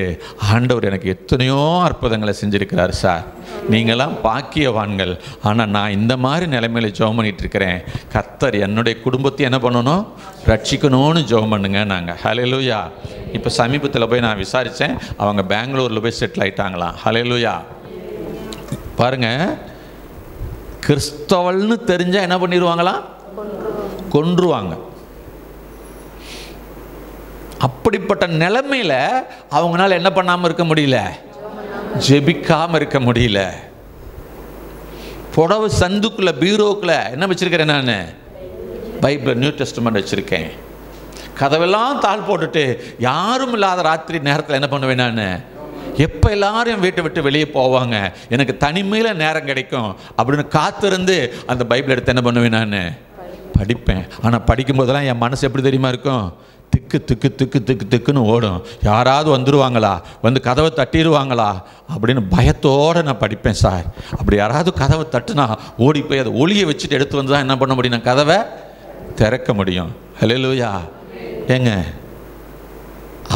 ஆண்டவர் எனக்கு எத்தனையோ அற்புதங்களை செஞ்சுருக்கிறார் சார், நீங்களாம் பாக்கியவான்கள். ஆனால் நான் இந்த மாதிரி நிலைமையில ஜெபம் பண்ணிகிட்ருக்கிறேன். கர்த்தர் என்னுடைய குடும்பத்தை என்ன பண்ணணும், ரட்சிக்கணும்னு ஜெபம் பண்ணுங்க நாங்கள். ஹல்லேலூயா. இப்போ சமீபத்தில் போய் நான் விசாரித்தேன், அவங்க பெங்களூரில் போய் செட்டில் ஆகிட்டாங்களாம். ஹல்லேலூயா. பாருங்கள், கிறிஸ்தவள்னு தெரிஞ்சால் என்ன பண்ணிடுவாங்களாம், கொன்றுவாங்க. அப்படிப்பட்ட நிலைமையில அவங்களால என்ன பண்ணாமல் இருக்க முடியல, ஜெபிக்காமல் இருக்க முடியல. புடவை சந்துக்குள்ள பீரோக்குள்ள என்ன வச்சிருக்கிறேன், நான் பைபிள் நியூ டெஸ்டமெண்ட் வச்சிருக்கேன். கதவெல்லாம் தாழ் போட்டுட்டு யாரும் இல்லாத ராத்திரி நேரத்தில் என்ன பண்ணுவேன், நான் எப்போ எல்லாரும் வீட்டை விட்டு வெளியே போவாங்க, எனக்கு தனிமையில் நேரம் கிடைக்கும் அப்படின்னு காத்திருந்து அந்த பைபிள் எடுத்து என்ன பண்ணுவேன், நான் படிப்பேன். ஆனால் படிக்கும்போதெல்லாம் என் மனசு எப்படி தெரியுமா இருக்கும், திக்கு திக்கு திக்கு திக்கு திக்குன்னு ஓடும். யாராவது வந்துடுவாங்களா, வந்து கதவை தட்டிடுவாங்களா அப்படின்னு பயத்தோடு நான் படிப்பேன் சார். அப்படி யாராவது கதவை தட்டுனா ஓடி போய் அதை ஒளியை வச்சுட்டு எடுத்து வந்து தான் என்ன பண்ண முடியும், நான் கதவை திறக்க முடியும். ஹல்லேலூயா. ஏங்க,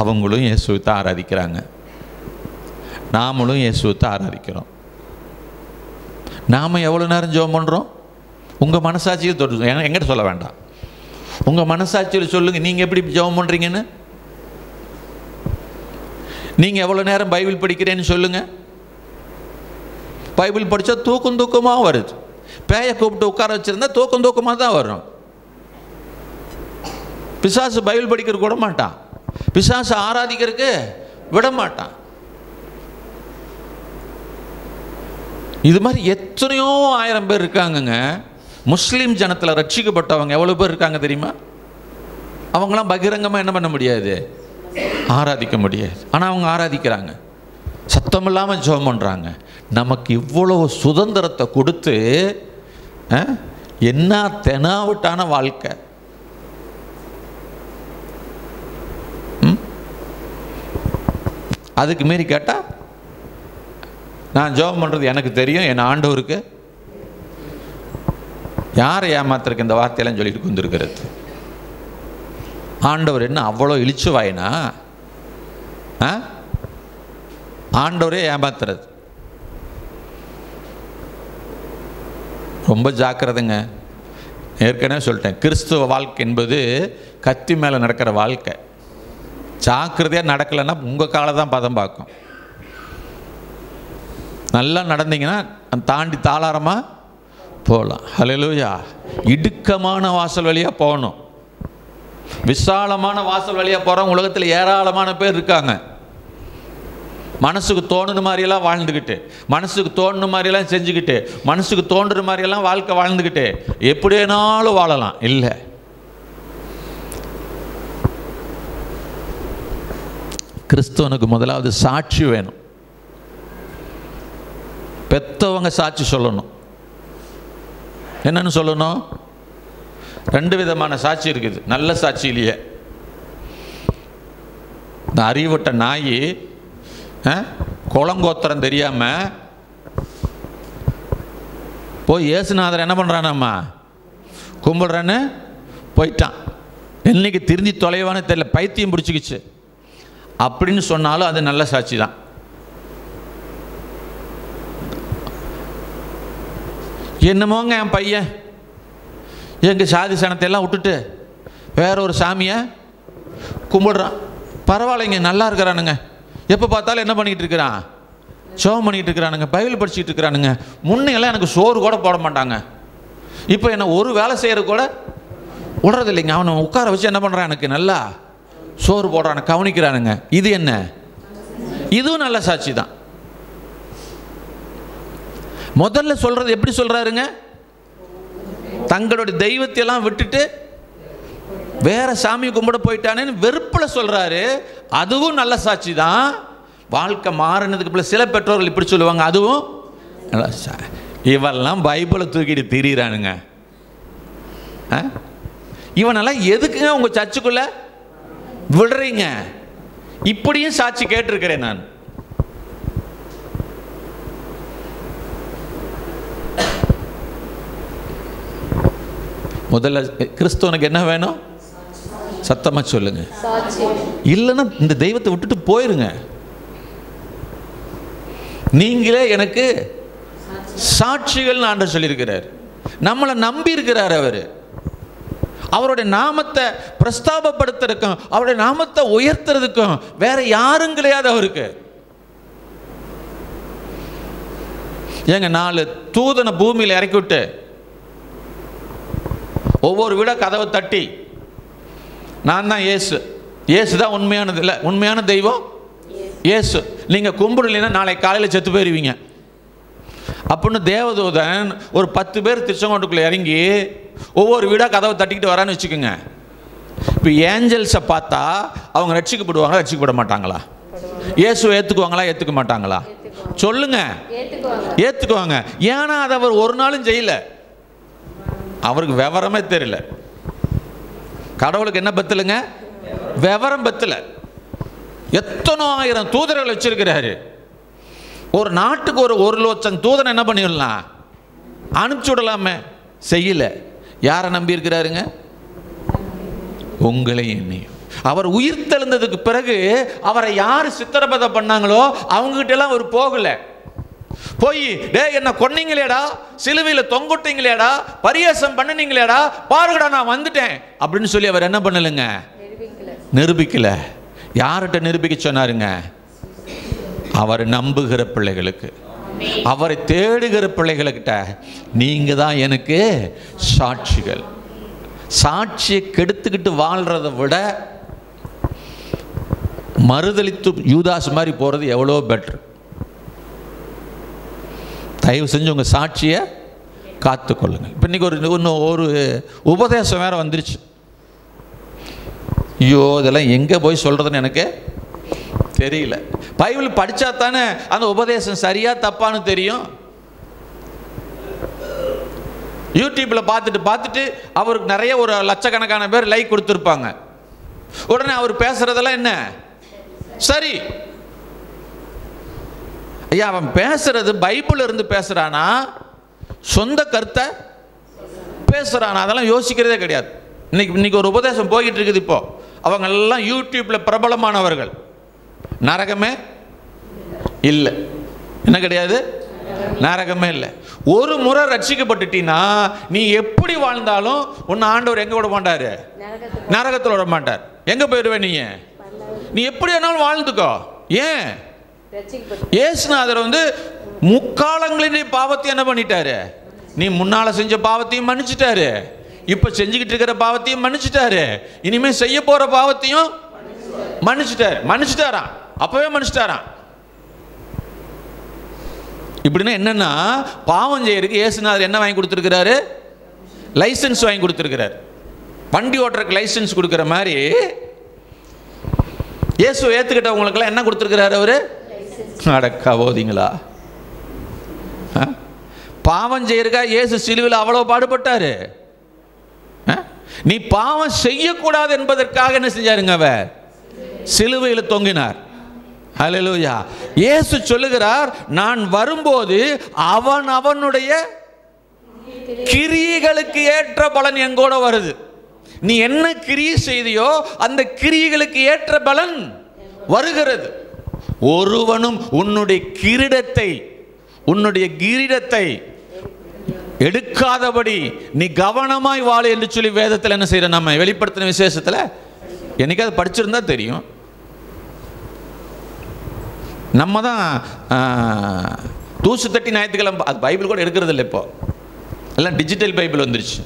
அவங்களும் இயேசுவை தான் ஆராதிக்கிறாங்க, நாமளும் இயேசுவை தான் ஆராதிக்கிறோம். நாம் எவ்வளோ நேரம் ஜெபம் பண்ணுறோம்? உங்கள் மனசாட்சியை தொட்டு எங்கிட்ட சொல்ல வேண்டாம், உங்கள் மனசாட்சியில் சொல்லுங்கள், நீங்கள் எப்படி ஜெபம் பண்ணுறீங்கன்னு. நீங்கள் எவ்வளோ நேரம் பைபிள் படிக்கிறேன்னு சொல்லுங்கள். பைபிள் படித்தா தூக்கமாக வருது. பேயை கூப்பிட்டு உட்கார வச்சுருந்தா தூக்கமாக தான் வரும். பிசாசு பைபிள் படிக்கிறதுக்கு விட மாட்டான், பிசாசு ஆராதிக்கிறதுக்கு விட மாட்டான். இது மாதிரி எத்தனையோ 1000 பேர் இருக்காங்கங்க. முஸ்லீம் ஜனத்தில் ரட்சிக்கப்பட்டவங்க எவ்வளோ பேர் இருக்காங்க தெரியுமா? அவங்களாம் பகிரங்கமாக என்ன பண்ண முடியாது, ஆராதிக்க முடியாது. ஆனால் அவங்க ஆராதிக்கிறாங்க, சத்தம் இல்லாமல் ஜெபம் பண்ணுறாங்க. நமக்கு இவ்வளோ சுதந்திரத்தை கொடுத்து என்ன தெனாவட்டான வாழ்க்கை. அதுக்கு மீறி கேட்டால் நான் ஜெபம் பண்ணுறது எனக்கு தெரியும், என் ஆண்டவருக்கு. யாரை ஏமாத்திருக்கு இந்த வார்த்தையெல்லாம் சொல்லிட்டு வந்துருக்கிறது? ஆண்டவர் என்ன அவ்வளோ இழிச்சு வாயினா? ஆண்டவரே ஏமாத்துறது. ரொம்ப ஜாக்கிரதைங்க. ஏற்கனவே சொல்லிட்டேன், கிறிஸ்துவ வாழ்க்கை என்பது கத்தி மேலே நடக்கிற வாழ்க்கை. ஜாக்கிரதையாக நடக்கலைன்னா உங்கள் காலை தான் பதம் பார்க்கும். நல்லா நடந்தீங்கன்னா தாண்டி தாளாரமாக போகலாம். ஹல்லேலூயா. இடுக்கமான வாசல் வழியாக போகணும். விசாலமான வாசல் வழியாக போகிறவங்க உலகத்தில் ஏராளமான பேர் இருக்காங்க. மனசுக்கு தோணுன மாதிரியெல்லாம் வாழ்ந்துக்கிட்டு, மனசுக்கு தோணுன மாதிரியெல்லாம் செஞ்சுக்கிட்டு, மனசுக்கு தோன்றுற மாதிரியெல்லாம் வாழ்க்கை வாழ்ந்துக்கிட்டு எப்படினாலும் வாழலாம். இல்லை, கிறிஸ்துவனுக்கு முதலாவது சாட்சி வேணும். பெத்தவங்க சாட்சி சொல்லணும். என்னன்னு சொல்லணும்? 2 விதமான சாட்சி இருக்குது. நல்ல சாட்சி இல்லையே. இந்த அறிவட்ட நாய் குளங்கோத்திரம் தெரியாமல் போய் இயேசுநாதர் என்ன பண்ணுறானம்மா கும்பிடுறேன்னு போயிட்டான். என்னைக்கு திருந்தி தொலைவானு தெரியல, பைத்தியம் பிடிச்சிக்கிச்சு அப்படின்னு சொன்னாலும் அது நல்ல சாட்சி தான். என்னமோங்க என் பையன் எங்கள் சாதி சனத்தையெல்லாம் விட்டுட்டு வேற ஒரு சாமியை கும்பிடுறான், பரவாயில்லைங்க, நல்லா இருக்கிறானுங்க, எப்போ பார்த்தாலும் என்ன பண்ணிக்கிட்டு இருக்கிறான், ஜெபம் பண்ணிக்கிட்டு இருக்கிறானுங்க, பைபிள் படிச்சுக்கிட்டு இருக்கிறானுங்க. முன்னையெல்லாம் எனக்கு சோறு கூட போட மாட்டாங்க, இப்போ என்ன ஒரு வேலை செய்கிற கூட விடுறது இல்லைங்க. அவனை உட்கார வச்சு என்ன பண்ணுறான், எனக்கு நல்லா சோறு போடுறானு கவனிக்கிறானுங்க. இது என்ன? இதுவும் நல்ல சாட்சி தான். முதல்ல சொல்றது எப்படி சொல்றாருங்க? தங்களுடைய தெய்வத்தையெல்லாம் விட்டுட்டு வேற சாமி கும்பிட போயிட்டானேன்னு வெறுப்பில் சொல்றாரு. அதுவும் நல்ல சாட்சி தான். வாழ்க்கை மாறினதுக்கு பிள்ளை சில பெற்றோர்கள் இப்படி சொல்லுவாங்க, அதுவும் இவெல்லாம் பைபிளை தூக்கிட்டு திரியிறானுங்க, இவனெல்லாம் எதுக்குங்க உங்க சர்ச்சுக்குள்ள விடுறீங்க? இப்படியும் சாட்சி கேட்டிருக்கிறேன் நான். முதல்ல கிறிஸ்துவனுக்கு என்ன வேணும்? சத்தமா சொல்லுங்க. இல்லைன்னா இந்த தெய்வத்தை விட்டுட்டு போயிருங்க. நீங்களே எனக்கு சாட்சிகள் ஆண்டவர் சொல்லியிருக்கிறார். நம்மளை நம்பி இருக்கிறார் அவர். அவருடைய நாமத்தை பிரஸ்தாபப்படுத்துறதுக்கும் அவருடைய நாமத்தை உயர்த்துறதுக்கும் வேற யாரும் கிடையாது அவருக்கு. ஏங்க 4 தூதனை பூமியில் இறக்கி விட்டு ஒவ்வொரு வீட கதவை தட்டி, நான் தான் இயேசு, இயேசு தான் உண்மையானது இல்லை, உண்மையான தெய்வம் இயேசு, நீங்கள் கும்பிடலைன்னா நாளை காலையில் செத்து போயிருவீங்க அப்படின்னு தேவதூதன் ஒரு 10 பேர் திருச்செங்கோட்டுக்குள்ளே இறங்கி ஒவ்வொரு வீடாக கதவை தட்டிக்கிட்டு வரான்னு வச்சுக்கோங்க. இப்போ ஏஞ்சல்ஸை பார்த்தா அவங்க ரட்சிக்கப்படுவாங்களா, ரட்சிக்கப்பட மாட்டாங்களா? இயேசு ஏற்றுக்குவாங்களா, ஏற்றுக்க மாட்டாங்களா? சொல்லுங்க. ஏற்றுக்குவாங்க. ஏன்னா அதை அவர் ஒரு நாளும் செய்யல. அவருக்கு விவரமே தெரியல. கடவுளுக்கு என்ன பத்தலுங்க? விவரம் பத்தல. எத்தனை ஆயிரம் தூதர்கள் வச்சிருக்கிறாரு. ஒரு நாட்டுக்கு ஒரு 1,00,000 தூதனை என்ன பண்ணிடலாம், அனுப்பிச்சு விடலாமே, செய்யல. யாரை நம்பி இருக்கிறாருங்க? உங்களை என்னையும். அவர் உயிர் தெழுந்ததுக்கு பிறகு அவரை யார் சித்திரவதை பண்ணாங்களோ அவங்ககிட்ட எல்லாம் அவர் போகல. போய் டே என்ன கொன்னீங்களேடா, சிலுவையில் தொங்குட்டீங்களேடா, பரியாசம் பண்ணினீங்களேடா, பாருங்கடா நான் வந்துட்டேன் அப்படின்னு சொல்லி அவர் என்ன பண்ணலைங்க? நிரூபிக்கல. யார்கிட்ட நிரூபிக்க சொன்னாருங்க? அவரை நம்புகிற பிள்ளைகளுக்கு, அவரை தேடுகிற பிள்ளைகளுக்கிட்ட. நீங்க தான் எனக்கு சாட்சிகள். சாட்சியை கெடுத்துக்கிட்டு வாழ்றதை விட மறுதலித்து யூதாஸ் மாதிரி போறது எவ்வளோ பெட்டர். தயவு செஞ்சு உங்க சாட்சியை காத்துக்கொள்ளுங்க. இப்போ இன்னைக்கு ஒரு உபதேசம் வேற வந்துருச்சு. ஐயோ, இதெல்லாம் எங்கே போய் சொல்றதுன்னு எனக்கு தெரியல. பைபிள் படித்தா தானே அந்த உபதேசம் சரியா தப்பான்னு தெரியும். யூடியூப்ல பார்த்துட்டு அவருக்கு நிறைய ஒரு லட்சக்கணக்கான பேர் லைக் கொடுத்துருப்பாங்க. உடனே அவர் பேசுறதெல்லாம் என்ன சரி? ஐயா, அவன் பேசுறது பைபிள் இருந்து பேசுறானா, சொந்த கருத்தை பேசுறானா, அதெல்லாம் யோசிக்கிறதே கிடையாது. இன்னைக்கு ஒரு உபதேசம் போய்கிட்டு இருக்குது. இப்போ அவங்க எல்லாம் யூடியூப்ல பிரபலமானவர்கள். நரகமே இல்லை. என்ன கிடையாது? நரகமே இல்லை. ஒரு முறை ரட்சிக்கப்பட்டுட்டீன்னா நீ எப்படி வாழ்ந்தாலும் உன்னை ஆண்டவர் எங்க விட மாட்டாரு? நரகத்தில் விட மாட்டார். எங்க போயிடுவே? நீ நீ எப்படி வேணாலும் வாழ்ந்துக்கோ. ஏன்? இயேசுநாதர் முக்காலங்களின் பாவத்தை என்ன பண்ணிட்டாரு? நீ முன்னால செஞ்ச பாவத்தையும் மன்னிச்சிட்டாரு, இப்ப செஞ்சுக்கிட்டு இருக்கிற பாவத்தையும் மன்னிச்சிட்டாரு, இனிமே செய்ய போற பாவத்தையும் மன்னிச்சிட்டாராம். அப்பவே மன்னிச்சிட்டாராம். இப்படின்னா என்னன்னா, பாவம் செய்யறதுக்கு இயேசுநாதர் என்ன வாங்கி கொடுத்துருக்கிறாரு? லைசன்ஸ் வாங்கி கொடுத்துருக்கிறார். வண்டி ஓட்டுறதுக்கு லைசன்ஸ் கொடுக்குற மாதிரி இயேசுவை ஏற்றுக்கிட்டவங்களுக்கெல்லாம் என்ன கொடுத்துருக்கிறாரு அவரு? அடக்கா போதீங்களா? பாவம் செய்யறக்கா இயேசு சிலுவையில் அவ்வளோ பாடுபட்டாரு. நீ பாவம் செய்யக்கூடாது என்பதற்காக என்ன செஞ்சாருங்க? அவர் சிலுவையில் தொங்கினார். ஹல்லேலூயா. இயேசு சொல்லுகிறார், நான் வரும்போது அவனுடைய கிரியைகளுக்கு ஏற்ற பலன் எங்கூட வருது. நீ என்ன கிரியை செய்தியோ அந்த கிரியைகளுக்கு ஏற்ற பலன் வருகிறது. ஒருவனும் உன்னுடைய கிரீடத்தை எடுக்காதபடி நீ கவனமாய் வாழ என்று சொல்லி வேதத்தில் என்ன செய்யற? நம்ம வெளிப்படுத்தின விசேஷத்தில் என்னைக்காவது படிச்சிருந்தா தெரியும். நம்ம தான் தூசு தட்டி ஞாயிற்றுக்கிழமை அது பைபிள் கூட எடுக்கிறது இல்லை. இப்போ எல்லாம் டிஜிட்டல் பைபிள் வந்துருச்சு.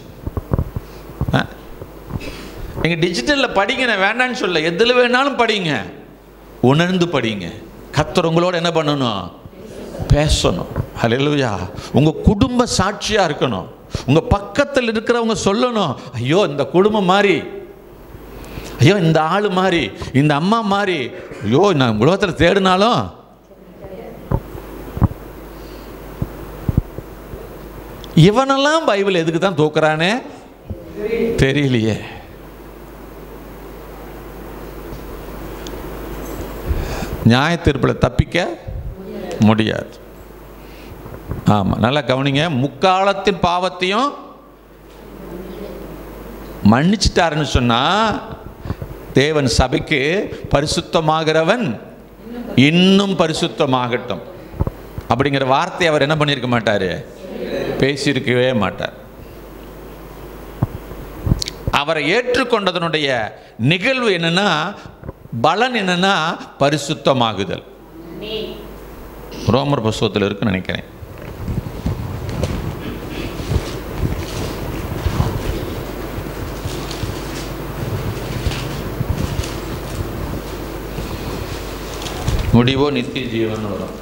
நீங்கள் டிஜிட்டலில் படிங்க, நான் வேண்டான்னு சொல்ல, எதில் வேணாலும் படிங்க, உணர்ந்து படிங்க. கர்த்தர் உங்களோட என்ன பண்ணணும்? பேசணும். ஹல்லேலூயா. உங்கள் குடும்ப சாட்சியாக இருக்கணும். உங்கள் பக்கத்தில் இருக்கிறவங்க சொல்லணும், ஐயோ இந்த குடும்பம் மாதிரி, ஐயோ இந்த ஆள் மாதிரி, இந்த அம்மா மாதிரி, ஐயோ நான் உலகத்தில் தேடினாலும் இவனெல்லாம் பைபிள் எதுக்கு தான் தூக்குறானே தெரியலையே. நியாய தீர்ப்பில் தப்பிக்க முடியாது. ஆமாம், நல்லா கவனிங்க. முக்காலத்தின் பாவத்தையும் மன்னிச்சிட்டாருன்னு சொன்னா, தேவன் சபைக்கு பரிசுத்தமாகிறவன் இன்னும் பரிசுத்தமாகட்டும் அப்படிங்கிற வார்த்தை அவர் என்ன பண்ணியிருக்க மாட்டார்? பேசியிருக்கவே மாட்டார். அவரை ஏற்றுக்கொண்டதனுடைய நிகழ்வு என்னன்னா, பலன் என்னன்னா பரிசுத்தமாகுதல். ரோமர் புத்தகத்தில் இருக்குன்னு நினைக்கிறேன். முடிவோ நித்திய ஜீவன் வரும்.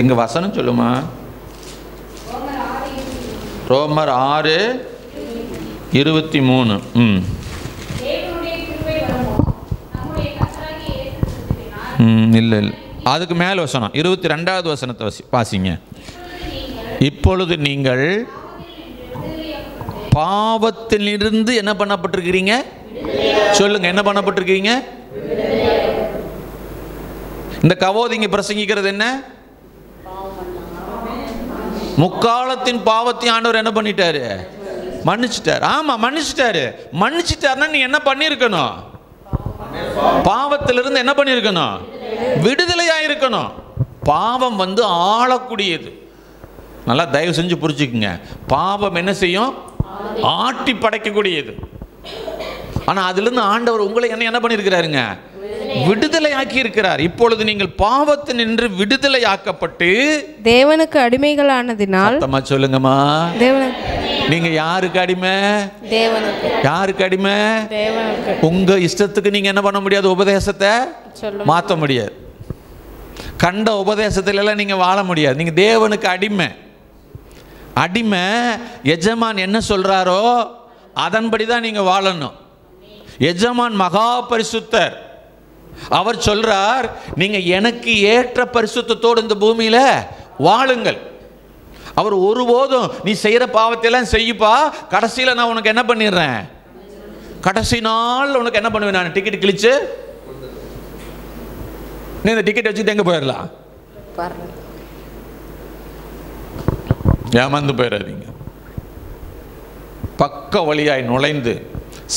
எங்க வசனம் சொல்லுமா? ரோமர் 6:23. இல்லை அதுக்கு மேல் வசனம் 22வது வசனத்தை வாசிங்க. இப்பொழுது நீங்கள் பாவத்திலிருந்து என்ன பண்ணப்பட்டிருக்கிறீங்க? சொல்லுங்க, என்ன பண்ணப்பட்டிருக்கிறீங்க? இந்த கவோதிங்க பிரசங்கிக்கிறது என்ன? முக்காலத்தின் பாவத்தை ஆண்டவர் என்ன பண்ணிட்டாரு? மன்னிச்சிட்டார். ஆமா, மன்னிச்சிட்டாரு. மன்னிச்சிட்டாருன்னா நீ என்ன பண்ணிருக்கணும்? பாவத்திலிருந்து என்ன பண்ணிருக்கணும்? விடுதலையாயிருக்கணும். பாவம் ஆளக்கூடியது. நல்லா தயவு செஞ்சு புரிஞ்சுக்குங்க. பாவம் என்ன செய்யும்? ஆட்டி படைக்கக்கூடியது. ஆனா அதிலிருந்து ஆண்டவர் உங்களை என்ன பண்ணிருக்கிறாருங்க? விடுதலை ஆக்கி இருக்கிறார். இப்பொழுது நீங்கள் பாவத்தில் நின்று விடுதலை ஆக்கப்பட்டு தேவனுக்கு அடிமைகளானதினால், சத்தமா சொல்லுங்கம்மா, நீங்க யாருக்கு அடிமை? தேவனுக்கு. யாருக்கு அடிமை? தேவனுக்கு. உங்க இஷ்டத்துக்கு நீங்க என்ன பண்ண முடியாது? உபதேசத்தை மாற்ற முடியாது. கண்ட உபதேசத்துல எல்லாம் நீங்க வாழ முடியாது. நீங்க தேவனுக்கு அடிமை. அடிமை எஜமான் என்ன சொல்றாரோ அதன்படிதான் நீங்க வாழணும். எஜமான் மகா பரிசுத்தர். அவர் சொல்றார், நீங்க எனக்கு ஏற்ற பரிசுத்தத்தோடு இந்த பூமியில வாழுங்கள். அவர் ஒருபோதும் நீ செய்யற பாவத்தை எல்லாம் செய்யுப்பா, கடைசியில நான் உனக்கு என்ன பண்ணிடுறேன்? கடைசி நாள் உனக்கு என்ன பண்ணுவேன்? நான் டிக்கெட் கிழிச்சு நீ இந்த டிக்கெட் வச்சுட்டு எங்க போயிடலாம்? ஏமாந்து போயிடாதீங்க. பக்க வழியாய் நுழைந்து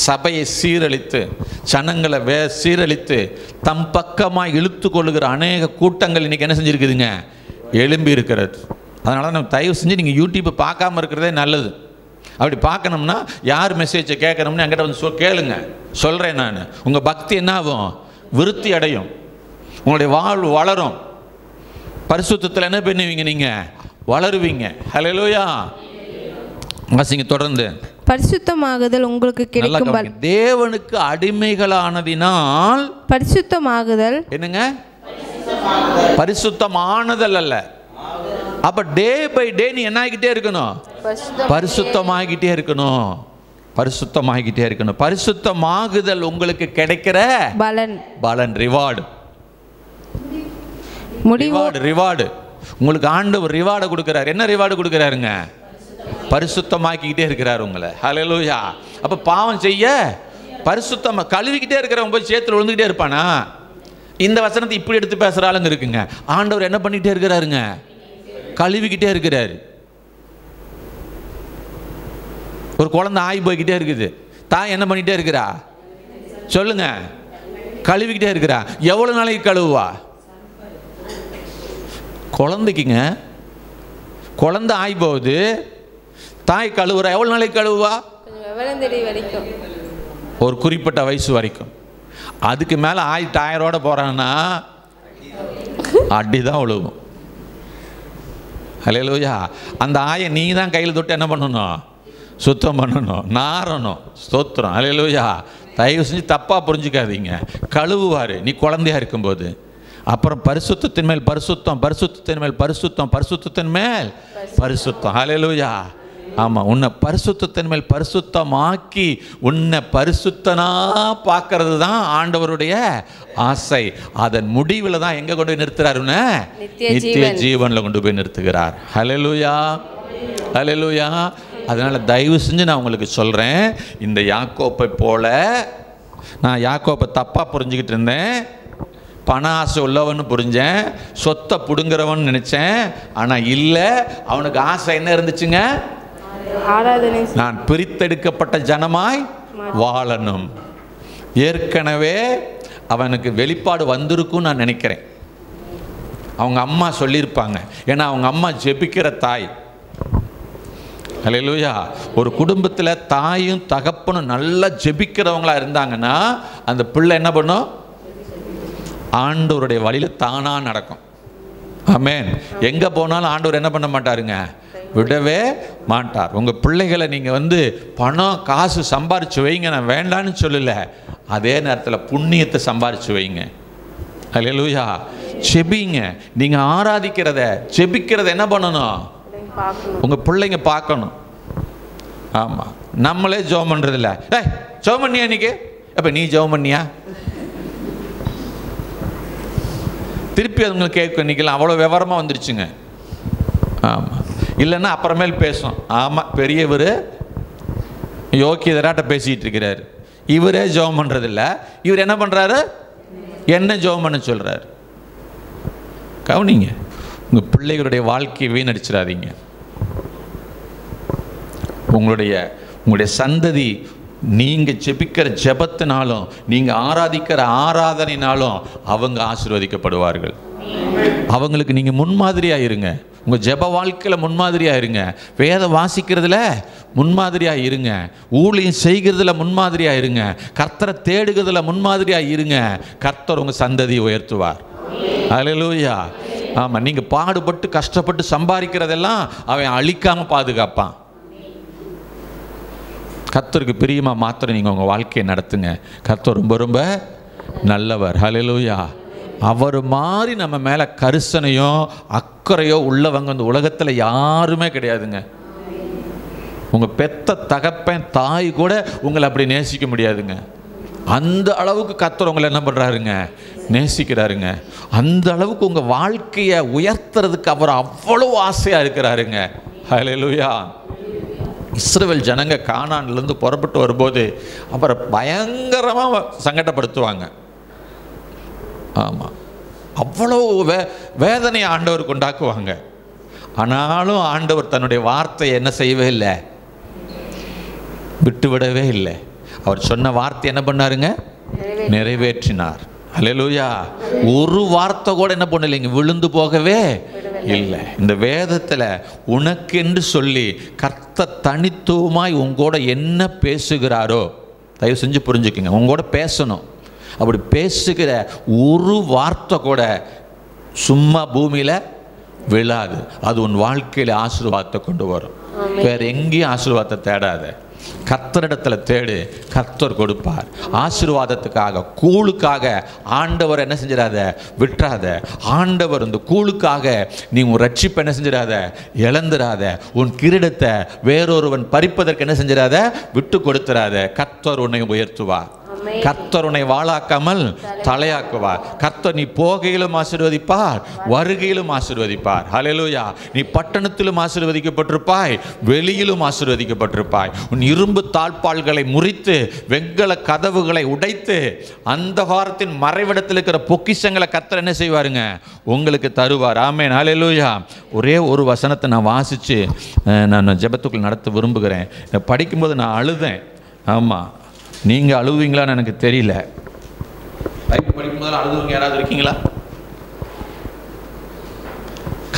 சபையை சீரழித்து, ஜனங்களை சீரழித்து தம் பக்கமாக இழுத்து கொள்ளுகிற அநேக கூட்டங்கள் இன்றைக்கி என்ன செஞ்சுருக்குதுங்க? எழும்பி இருக்கிறது. அதனால் நம்ம தயவு செஞ்சு நீங்கள் யூடியூப்பை பார்க்காம இருக்கிறதே நல்லது. அப்படி பார்க்கணும்னா யார் மெசேஜை கேட்கணும்னு என்கிட்ட வந்து கேளுங்க, சொல்கிறேன் நான். உங்கள் பக்தி என்ன ஆகும்? விருத்தி அடையும், உங்களுடைய வாழ்வு வளரும், பரிசுத்தத்தில் என்ன பண்ணுவீங்க? நீங்கள் வளருவீங்க. ஹல்லேலூயா. வாசிங்க தொடர்ந்து. பரிசுத்தமாகுதல் உங்களுக்கு கிடைக்கும். தேவனுக்கு அடிமைகளானதினால் பரிசுத்தமாகுதல் என்னங்க? பரிசுத்தமானதல் அல்ல. அப்ப டே பை டே நீ என்ன ஆகிட்டே இருக்கணும்? பரிசுத்தமாகிட்டே இருக்கணும், பரிசுத்தமாகிட்டே இருக்கணும். பரிசுத்தமாகுதல் உங்களுக்கு கிடைக்கிற பலன், ரிவார்டு. ரிவார்டு உங்களுக்கு ஆண்டவர் ரிவார்டை கொடுக்கிறார். என்ன ரிவார்டு கொடுக்கிறாருங்க? பரிசுத்தமாக்கிக்கிட்டே இருக்கிறார் உங்களை. ஹல்லேலூயா. அப்ப பாவம் செய்ய பரிசுத்தமா கழுவிக்கிட்டே இருக்கிறவங்க போய் சேத்துல விழுந்துக்கிட்டே இருப்பானா? இந்த வசனத்தை இப்படி எடுத்து பேசுற ஆளுங்க இருக்குங்க. ஆண்டவர் என்ன பண்ணிக்கிட்டே இருக்கிறாருங்க? கழுவிக்கிட்டே இருக்கிறாரு. ஒரு குழந்தை ஆகி போய்கிட்டே இருக்குது, தாய் என்ன பண்ணிக்கிட்டே இருக்கிறா? சொல்லுங்க. கழுவிக்கிட்டே இருக்கிறா. எவ்வளவு நாளைக்கு கழுவுவா? குழந்தைக்குங்க, குழந்தை ஆகி போகுது, தாய் கழுவுறா. எவ்வளவு நாளைக்கு கழுவுவா? ஒரு குறிப்பிட்ட வயசு வரைக்கும். அதுக்கு மேலே டயரோட போறான்னா அடிதான் விழுவும். ஹல்லேலூயா. அந்த ஆயை நீ தான் கையில் தொட்டு என்ன பண்ணணும்? சுத்தம் பண்ணணும், நாரணும். ஸ்தோத்திரம். ஹல்லேலூயா. தயவு செஞ்சு தப்பாக புரிஞ்சுக்காதீங்க. கழுவுவார் நீ குழந்தையா இருக்கும்போது. அப்புறம் பரிசுத்தத்தின் மேல் பரிசுத்தம், பரிசுத்தத்தின் மேல் பரிசுத்தம், பரிசுத்தத்தின் மேல் பரிசுத்தம். ஹல்லேலூயா. ஆமாம், உன்னை பரிசுத்தத்தின் மேல் பரிசுத்தமாக்கி உன்னை பரிசுத்தனா பார்க்கறது தான் ஆண்டவருடைய ஆசை. அதன் முடிவில் தான் எங்கே கொண்டு போய் நிறுத்துறாருன்னு? நித்திய ஜீவனில் கொண்டு போய் நிறுத்துகிறார். ஹல்லேலூயா, ஹல்லேலூயா. அதனால் தயவு செஞ்சு நான் உங்களுக்கு சொல்கிறேன், இந்த யாக்கோப்பை போல நான் யாக்கோப்பை தப்பாக புரிஞ்சுக்கிட்டு இருந்தேன். பண ஆசை உள்ளவன்னு புரிஞ்சேன், சொத்தை பிடுங்குறவன் நினச்சேன். ஆனால் இல்லை, அவனுக்கு ஆசை என்ன இருந்துச்சுங்க? நான் பிரித்தெடுக்கப்பட்ட ஜனமாய் வாழணும். ஏற்கனவே அவனுக்கு வெளிப்பாடு வந்திருக்கும் நான் நினைக்கிறேன். அவங்க அம்மா சொல்லியிருப்பாங்க. ஏன்னா அவங்க அம்மா ஜெபிக்கிற தாய். ஹல்லேலூயா. ஒரு குடும்பத்தில் தாயும் தகப்பனும் நல்லா ஜெபிக்கிறவங்களா இருந்தாங்கன்னா அந்த பிள்ளை என்ன பண்ணும்? ஆண்டவருடைய வழியில் தானா நடக்கும். ஆமென். எங்கே போனாலும் ஆண்டவர் என்ன பண்ண மாட்டாருங்க? விடவே மாட்டார். உங்கள் பிள்ளைகளை நீங்கள் பணம் காசு சம்பாரிச்சு வைங்க, நான் வேண்டான்னு சொல்லலை. அதே நேரத்தில் புண்ணியத்தை சம்பாரிச்சு வைங்க. ஹல்லேலூயா. செபிங்க. நீங்கள் ஆராதிக்கிறத செபிக்கிறத என்ன பண்ணணும்? உங்கள் பிள்ளைங்க பார்க்கணும். ஆமாம், நம்மளே ஜெபம் பண்ணுறதில்ல. ஜெபம் பண்ணியா இன்னைக்கு? அப்போ நீ ஜெபம் பண்ணியா? திருப்பி அதுங்களுக்கு கேட்கும். இன்றைக்கெல்லாம் அவ்வளோ விவரமாக வந்துருச்சுங்க. ஆமாம், இல்லைன்னா அப்புறமேல் பேசும். ஆமாம், பெரியவர் யோக்கியதராட்ட பேசிகிட்டு இருக்கிறார். இவரே ஜெபம் பண்ணுறதில்ல. இவர் என்ன பண்ணுறாரு? என்ன ஜெபம் பண்ண சொல்கிறார்? கவனிங்க. உங்கள் பிள்ளைகளுடைய வாழ்க்கையை வீணடிச்சிடாதீங்க. உங்களுடைய சந்ததி நீங்கள் ஜெபிக்கிற ஜெபத்தினாலும் நீங்கள் ஆராதிக்கிற ஆராதனைனாலும் அவங்க ஆசீர்வதிக்கப்படுவார்கள். அவங்களுக்கு நீங்கள் முன்மாதிரியாக இருங்க. உங்கள் ஜெப வாழ்க்கையில் முன்மாதிரியாக இருங்க. வேதம் வாசிக்கிறதுல முன்மாதிரியாக இருங்க. ஊழியம் செய்கிறதுல முன்மாதிரியாக இருங்க. கர்த்தரை தேடுகிறதுல முன்மாதிரியாக இருங்க. கர்த்தர் உங்கள் சந்ததியை உயர்த்துவார். ஹல்லேலூயா. ஆமாம், நீங்கள் பாடுபட்டு கஷ்டப்பட்டு சம்பாதிக்கிறதெல்லாம் அவன் அழிக்காமல் பாதுகாப்பான். கர்த்தருக்கு பிரியமாக மாத்திரம் நீங்கள் உங்கள் வாழ்க்கையை நடத்துங்க. கர்த்தர் ரொம்ப ரொம்ப நல்லவர். ஹல்லேலூயா. அவர் மாதிரி நம்ம மேலே கரிசனையோ அக்கறையோ உள்ளவங்க இந்த உலகத்தில் யாருமே கிடையாதுங்க. உங்கள் பெத்த தகப்பன் தாய் கூட உங்களை அப்படி நேசிக்க முடியாதுங்க. அந்த அளவுக்கு கர்த்தர் உங்களை என்ன பண்ணுறாருங்க? நேசிக்கிறாருங்க. அந்த அளவுக்கு உங்கள் வாழ்க்கையை உயர்த்துறதுக்கு அவர் அவ்வளோ ஆசையாக இருக்கிறாருங்க. ஹல்லேலூயா. இஸ்ரவேல் ஜனங்க கானான்லேருந்து புறப்பட்டு வரும்போது அவரை பயங்கரமாக சங்கடப்படுத்துவாங்க. ஆமாம், அவ்வளோ வேதனையை ஆண்டவருக்கு உண்டாக்குவாங்க. ஆனாலும் ஆண்டவர் தன்னுடைய வார்த்தையை என்ன செய்யவே இல்லை? விட்டுவிடவே இல்லை. அவர் சொன்ன வார்த்தை என்ன பண்ணாருங்க? நிறைவேற்றினார். அல்லேலூயா. ஒரு வார்த்தை கூட என்ன பண்ணலைங்க, விழுந்து போகவே இல்லை. இந்த வேதத்தில் உனக்கென்று சொல்லி கர்த்தர் தனித்துவமாய் உங்களோட என்ன பேசுகிறாரோ தயவு செஞ்சு புரிஞ்சுக்குங்க. உங்களோட பேசணும். அப்படி பேசுகிற ஒரு வார்த்தை கூட சும்மா பூமியில் விழாது. அது உன் வாழ்க்கையில் ஆசீர்வாதத்தை கொண்டு வரும். வேற எங்கேயும் ஆசீர்வாதத்தை தேடாத, கர்த்தரிடத்தில் தேடு, கர்த்தர் கொடுப்பார். ஆசீர்வாதத்துக்காக கூழுக்காக ஆண்டவர் என்ன செஞ்சிடாத, விட்டுறாத. ஆண்டவர் இந்த கூழுக்காக நீ உன் ரட்சிப்பை என்ன செஞ்சிடாத, இழந்துடாத. உன் கிரீடத்தை வேறொருவன் பறிப்பதற்கு என்ன செஞ்சிடாத, விட்டு கொடுத்துடாத. கர்த்தர் உன்னை உயர்த்துவார். கர்த்தர் உன்னை வாளாக்காமல் தலையாக்குவார். கர்த்தர் நீ போகையிலும் ஆசீர்வதிப்பார், வருகையிலும் ஆசீர்வதிப்பார். ஹல்லேலூயா. நீ பட்டணத்திலும் ஆசீர்வதிக்கப்பட்டிருப்பாய், வெளியிலும் ஆசீர்வதிக்கப்பட்டிருப்பாய். உன் இரும்பு தாழ்பால்களை முறித்து வெண்கல கதவுகளை உடைத்து அந்தகாரத்தின் மறைவிடத்தில் இருக்கிற பொக்கிஷங்களை கர்த்தர் என்ன செய்வாருங்க, உங்களுக்கு தருவார். ஆமென். ஹல்லேலூயா. ஒரே ஒரு வசனத்தை நான் வாசித்து நான் ஜெபத்துக்குள் நடத்த விரும்புகிறேன். படிக்கும்போது நான் அழுதேன். ஆமாம், நீங்கள் அழுவீங்களான்னு எனக்கு தெரியல. பைபிள் படிக்கும்போது அழுதுவங்க யாராவது இருக்கீங்களா?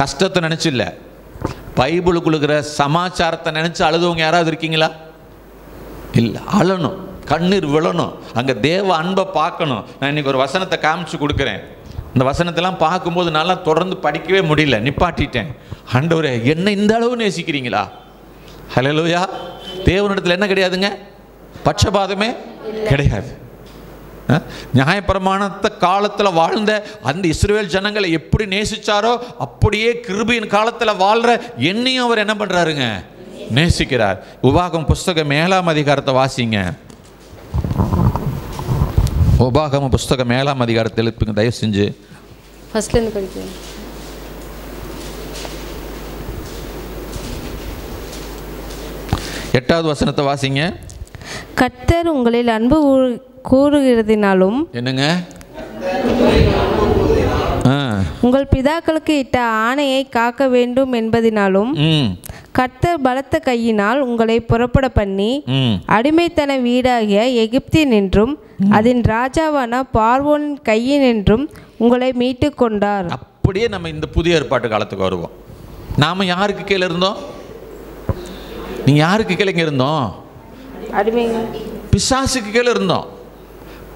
கஷ்டத்தை நினச்சி இல்லை, பைபிளுக்குள்ள சமாச்சாரத்தை நினச்சி அழுதுவங்க யாராவது இருக்கீங்களா? இல்லை. அழணும், கண்ணீர் விழணும், அங்கே தேவ அன்பை பார்க்கணும். நான் இன்றைக்கி ஒரு வசனத்தை காமிச்சு கொடுக்குறேன். இந்த வசனத்தெல்லாம் பார்க்கும்போது நல்லா தொடர்ந்து படிக்கவே முடியல, நிப்பாட்டிட்டேன். ஆண்டவரே, என்ன இந்த அளவு நேசிக்கிறீங்களா? ஹல்லேலூயா. தேவனிடத்தில் என்ன கிடையாதுங்க, பட்சபாதமே கிடையாது. நியாயப்பிரமாணத்தை காலத்தில் வாழ்ந்த அந்த இஸ்ரவேல் ஜனங்களை எப்படி நேசிச்சாரோ அப்படியே கிருபையின் காலத்தில் வாழ்ற என்னையும் அவர் என்ன பண்றாருங்க, நேசிக்கிறார். உபாகமம் புஸ்தகம் 7ஆம் அதிகாரத்தை வாசிங்க. உபாகமம் புஸ்தகம் 7ஆம் அதிகாரத்தை எழுப்புங்க தயவு செஞ்சு. ஃபர்ஸ்ட்ல இருந்து படிக்கிறேன். 8வது வசனத்தை வாசிங்க. கர்த்தர் உங்களில் அன்பு கூறுகிறதினாலும் என்னங்க, உங்கள் பிதாக்களுக்கு இட்ட ஆணையை காக்க வேண்டும் என்பதினாலும் கர்த்தர் பலத்த கையினால் உங்களை புறப்பட பண்ணி அடிமைத்தன வீடாகிய எகிப்தினின்றும் அதன் ராஜாவான பார்வோனின் கையினின்றும் உங்களை மீட்டு கொண்டார். அப்படியே நம்ம இந்த புதிய ஏற்பாட்டு காலத்துக்கு வருவோம். நாம யாருக்கு கீழே இருந்தோம்? நீங்க யாருக்கு கீழே இருந்தோம்? பிசாசுக்கு கீழே இருந்தோம்,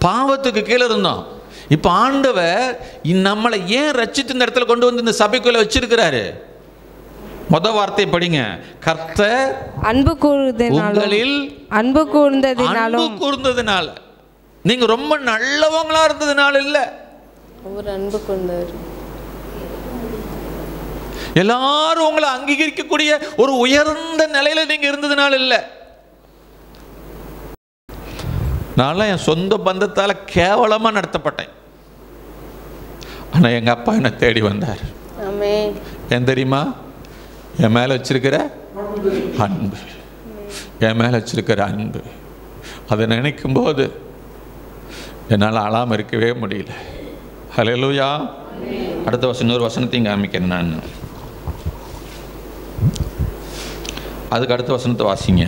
பாவத்துக்கு கீழே இருந்தோம். இப்போ ஆண்டவர் நம்மளை ஏன் ரட்சித்து இந்த இடத்துல கொண்டு வந்து இந்த சபைக்குள்ள வச்சிருக்கிறாரு? முத வார்த்தை படிங்க. கர்த்தர் அன்பு கூர்ந்ததினாலும் அன்பு கூர்ந்ததினால, நீங்க ரொம்ப நல்லவங்களா இருந்ததுனால இல்ல, அவர் அன்பு கூர்ந்தார். எல்லாரும் உங்களை அங்கீகரிக்கக்கூடிய ஒரு உயர்ந்த நிலையில நீங்க இருந்ததுனால இல்ல. நான் என் சொந்த பந்தத்தால கேவலமா நடத்தப்பட்டேன். ஆனா எங்க அப்பா என்ன தேடி வந்தார். ஏன் தெரியுமா? என் மேல வச்சிருக்கிற அன்பு, என் மேல வச்சிருக்கிற அன்பு. அதை நினைக்கும் போது என்னால் அழாம இருக்கவே முடியல. ஹல்லேலூயா. அடுத்த வசனம், இன்னொரு வசனத்தையும் காமிக்கிறேன் நான். அதுக்கு அடுத்த வசனத்தை வாசிங்க.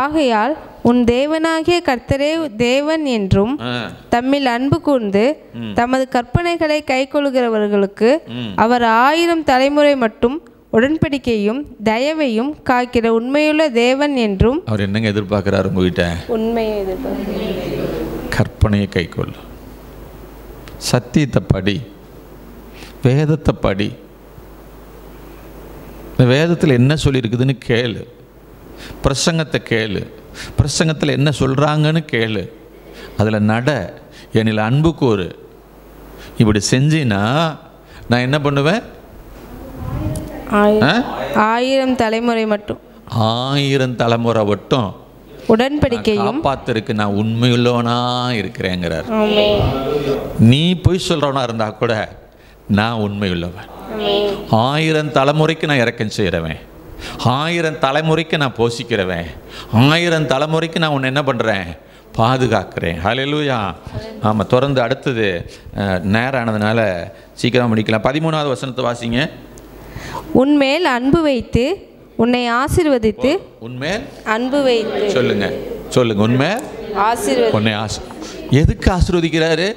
ஆகையால் உன் தேவனாகிய கர்த்தரே தேவன் என்றும் தம்மில் அன்பு கூர்ந்து தமது கற்பனைகளை கைக்கொள்கிறவர்களுக்கு அவர் 1000 தலைமுறை மட்டும் உடன்படிக்கையும் தயவையும் காக்கிற உண்மையுள்ள தேவன் என்றும். அவர் என்னங்க எதிர்பார்க்கிறார் உங்ககிட்ட? உண்மையை எதிர்பார்க்கிறார். கற்பனையை கைக்கொள், சத்தியத்தை படி, வேதத்தை படி. இந்த வேதத்தில் என்ன சொல்லியிருக்குதுன்னு கேளு, பிரசங்கத்தை கேளு, பிரசங்கத்தில் என்ன சொல்கிறாங்கன்னு கேளு, அதில் நட, என்னில் அன்பு கூறு. இப்படி செஞ்சினா நான் என்ன பண்ணுவேன்? 1000 தலைமுறை மட்டும், 1000 தலைமுறை மட்டும் உடன்படிக்கையும் காப்பாத்திருக்கு நான் உண்மையுள்ளவனா இருக்கிறேங்கிறார். நீ பொய் சொல்றவனா இருந்தா கூட நான் உண்மையுள்ளவன். 1000 தலைமுறைக்கு நான் இறக்கம் செய்கிறவன், 1000 தலைமுறைக்கு நான் போஷிக்கிறவன், 1000 தலைமுறைக்கு நான் உன்னை என்ன பண்ணுறேன்? பாதுகாக்கிறேன். ஹல்லேலூயா. ஆமாம், தொடர்ந்து அடுத்தது நேரம் ஆனதுனால சீக்கிரம் முடிக்கலாம். 13வது வசனத்தை வாசிங்க. உன்மேல் அன்பு வைத்து உன்னை ஆசீர்வதித்து, உன்மேல் அன்பு வைத்து சொல்லுங்க, சொல்லுங்க, உண்மை ஆசீர்வதி. உன்னை எதுக்கு ஆசீர்வதிக்கிறாரு?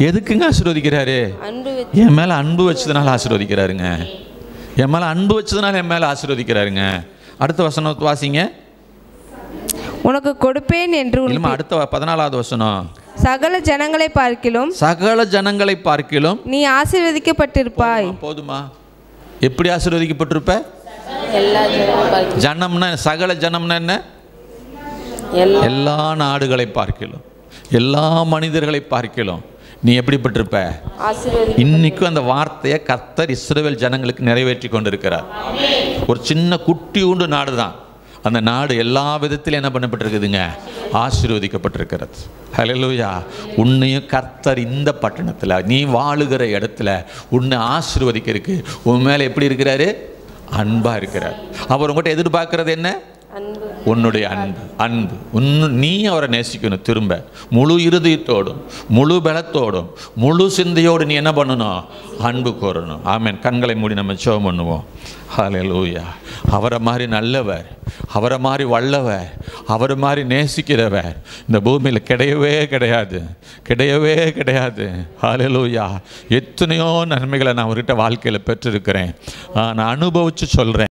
எதுக்குங்க ஆசீர்வதிக்கிறாரு? அன்பு என் மேலே அன்பு வச்சதுனால ஆசீர்வதிக்கிறாருங்க. என் மேலே அன்பு வச்சதுனால என் மேலே ஆசீர்வதிக்கிறாருங்க. அடுத்த வசனம் வாசிங்க. உனக்கு கொடுப்பேன் என்று இல்லைம்மா, அடுத்த 14வது வசனம். சகல ஜனங்களை பார்க்கிலும் சகல ஜனங்களை பார்க்கிலும் நீ ஆசீர்வதிக்கப்பட்டிருப்பாய். போதுமா? எப்படி ஆசீர்வதிக்கப்பட்டிருப்ப? எல்லா ஜனங்களும் ஜனம்னா சகல ஜனம்னா என்ன? எல்லா நாடுகளை பார்க்கிலும், எல்லா மனிதர்களை பார்க்கிலும் நீ எப்படிப்பட்டிருப்ப? இன்னைக்கும் அந்த வார்த்தையை கர்த்தர் இஸ்ரவேல் ஜனங்களுக்கு நிறைவேற்றி கொண்டிருக்கிறார். ஒரு சின்ன குட்டியூண்டு நாடு தான், அந்த நாடு எல்லா விதத்திலும் என்ன பண்ணப்பட்டிருக்குதுங்க? ஆசீர்வதிக்கப்பட்டிருக்கிறது. ஹல்லேலூயா. உன்னையும் கர்த்தர் இந்த பட்டணத்தில் நீ வாழுகிற இடத்துல உன்னை ஆசீர்வதிக்கிறதுக்கு உன் மேலே எப்படி இருக்கிறாரு? அன்பா இருக்கிறார். அவர் உங்கள்கிட்ட எதிர்பார்க்கறது என்ன? உன்னுடைய அன்பு. அன்பு நீ அவரை நேசிக்கணும். திரும்ப முழு இருதயத்தோடும், முழு பலத்தோடும், முழு சிந்தையோடு நீ என்ன பண்ணணும்? அன்பு கோரணும். ஆமென். கண்களை மூடி நம்ம ஜெபம் பண்ணுவோம். ஹல்லேலூயா. அவரை மாதிரி நல்லவர், அவரை மாதிரி வல்லவர், அவரை மாதிரி நேசிக்கிறவர் இந்த பூமியில் கிடையவே கிடையாது, கிடையவே கிடையாது. ஹல்லேலூயா. எத்தனையோ நன்மைகளை நான் அவர்கிட்ட வாழ்க்கையில் பெற்றிருக்கிறேன். நான் அனுபவித்து சொல்கிறேன்.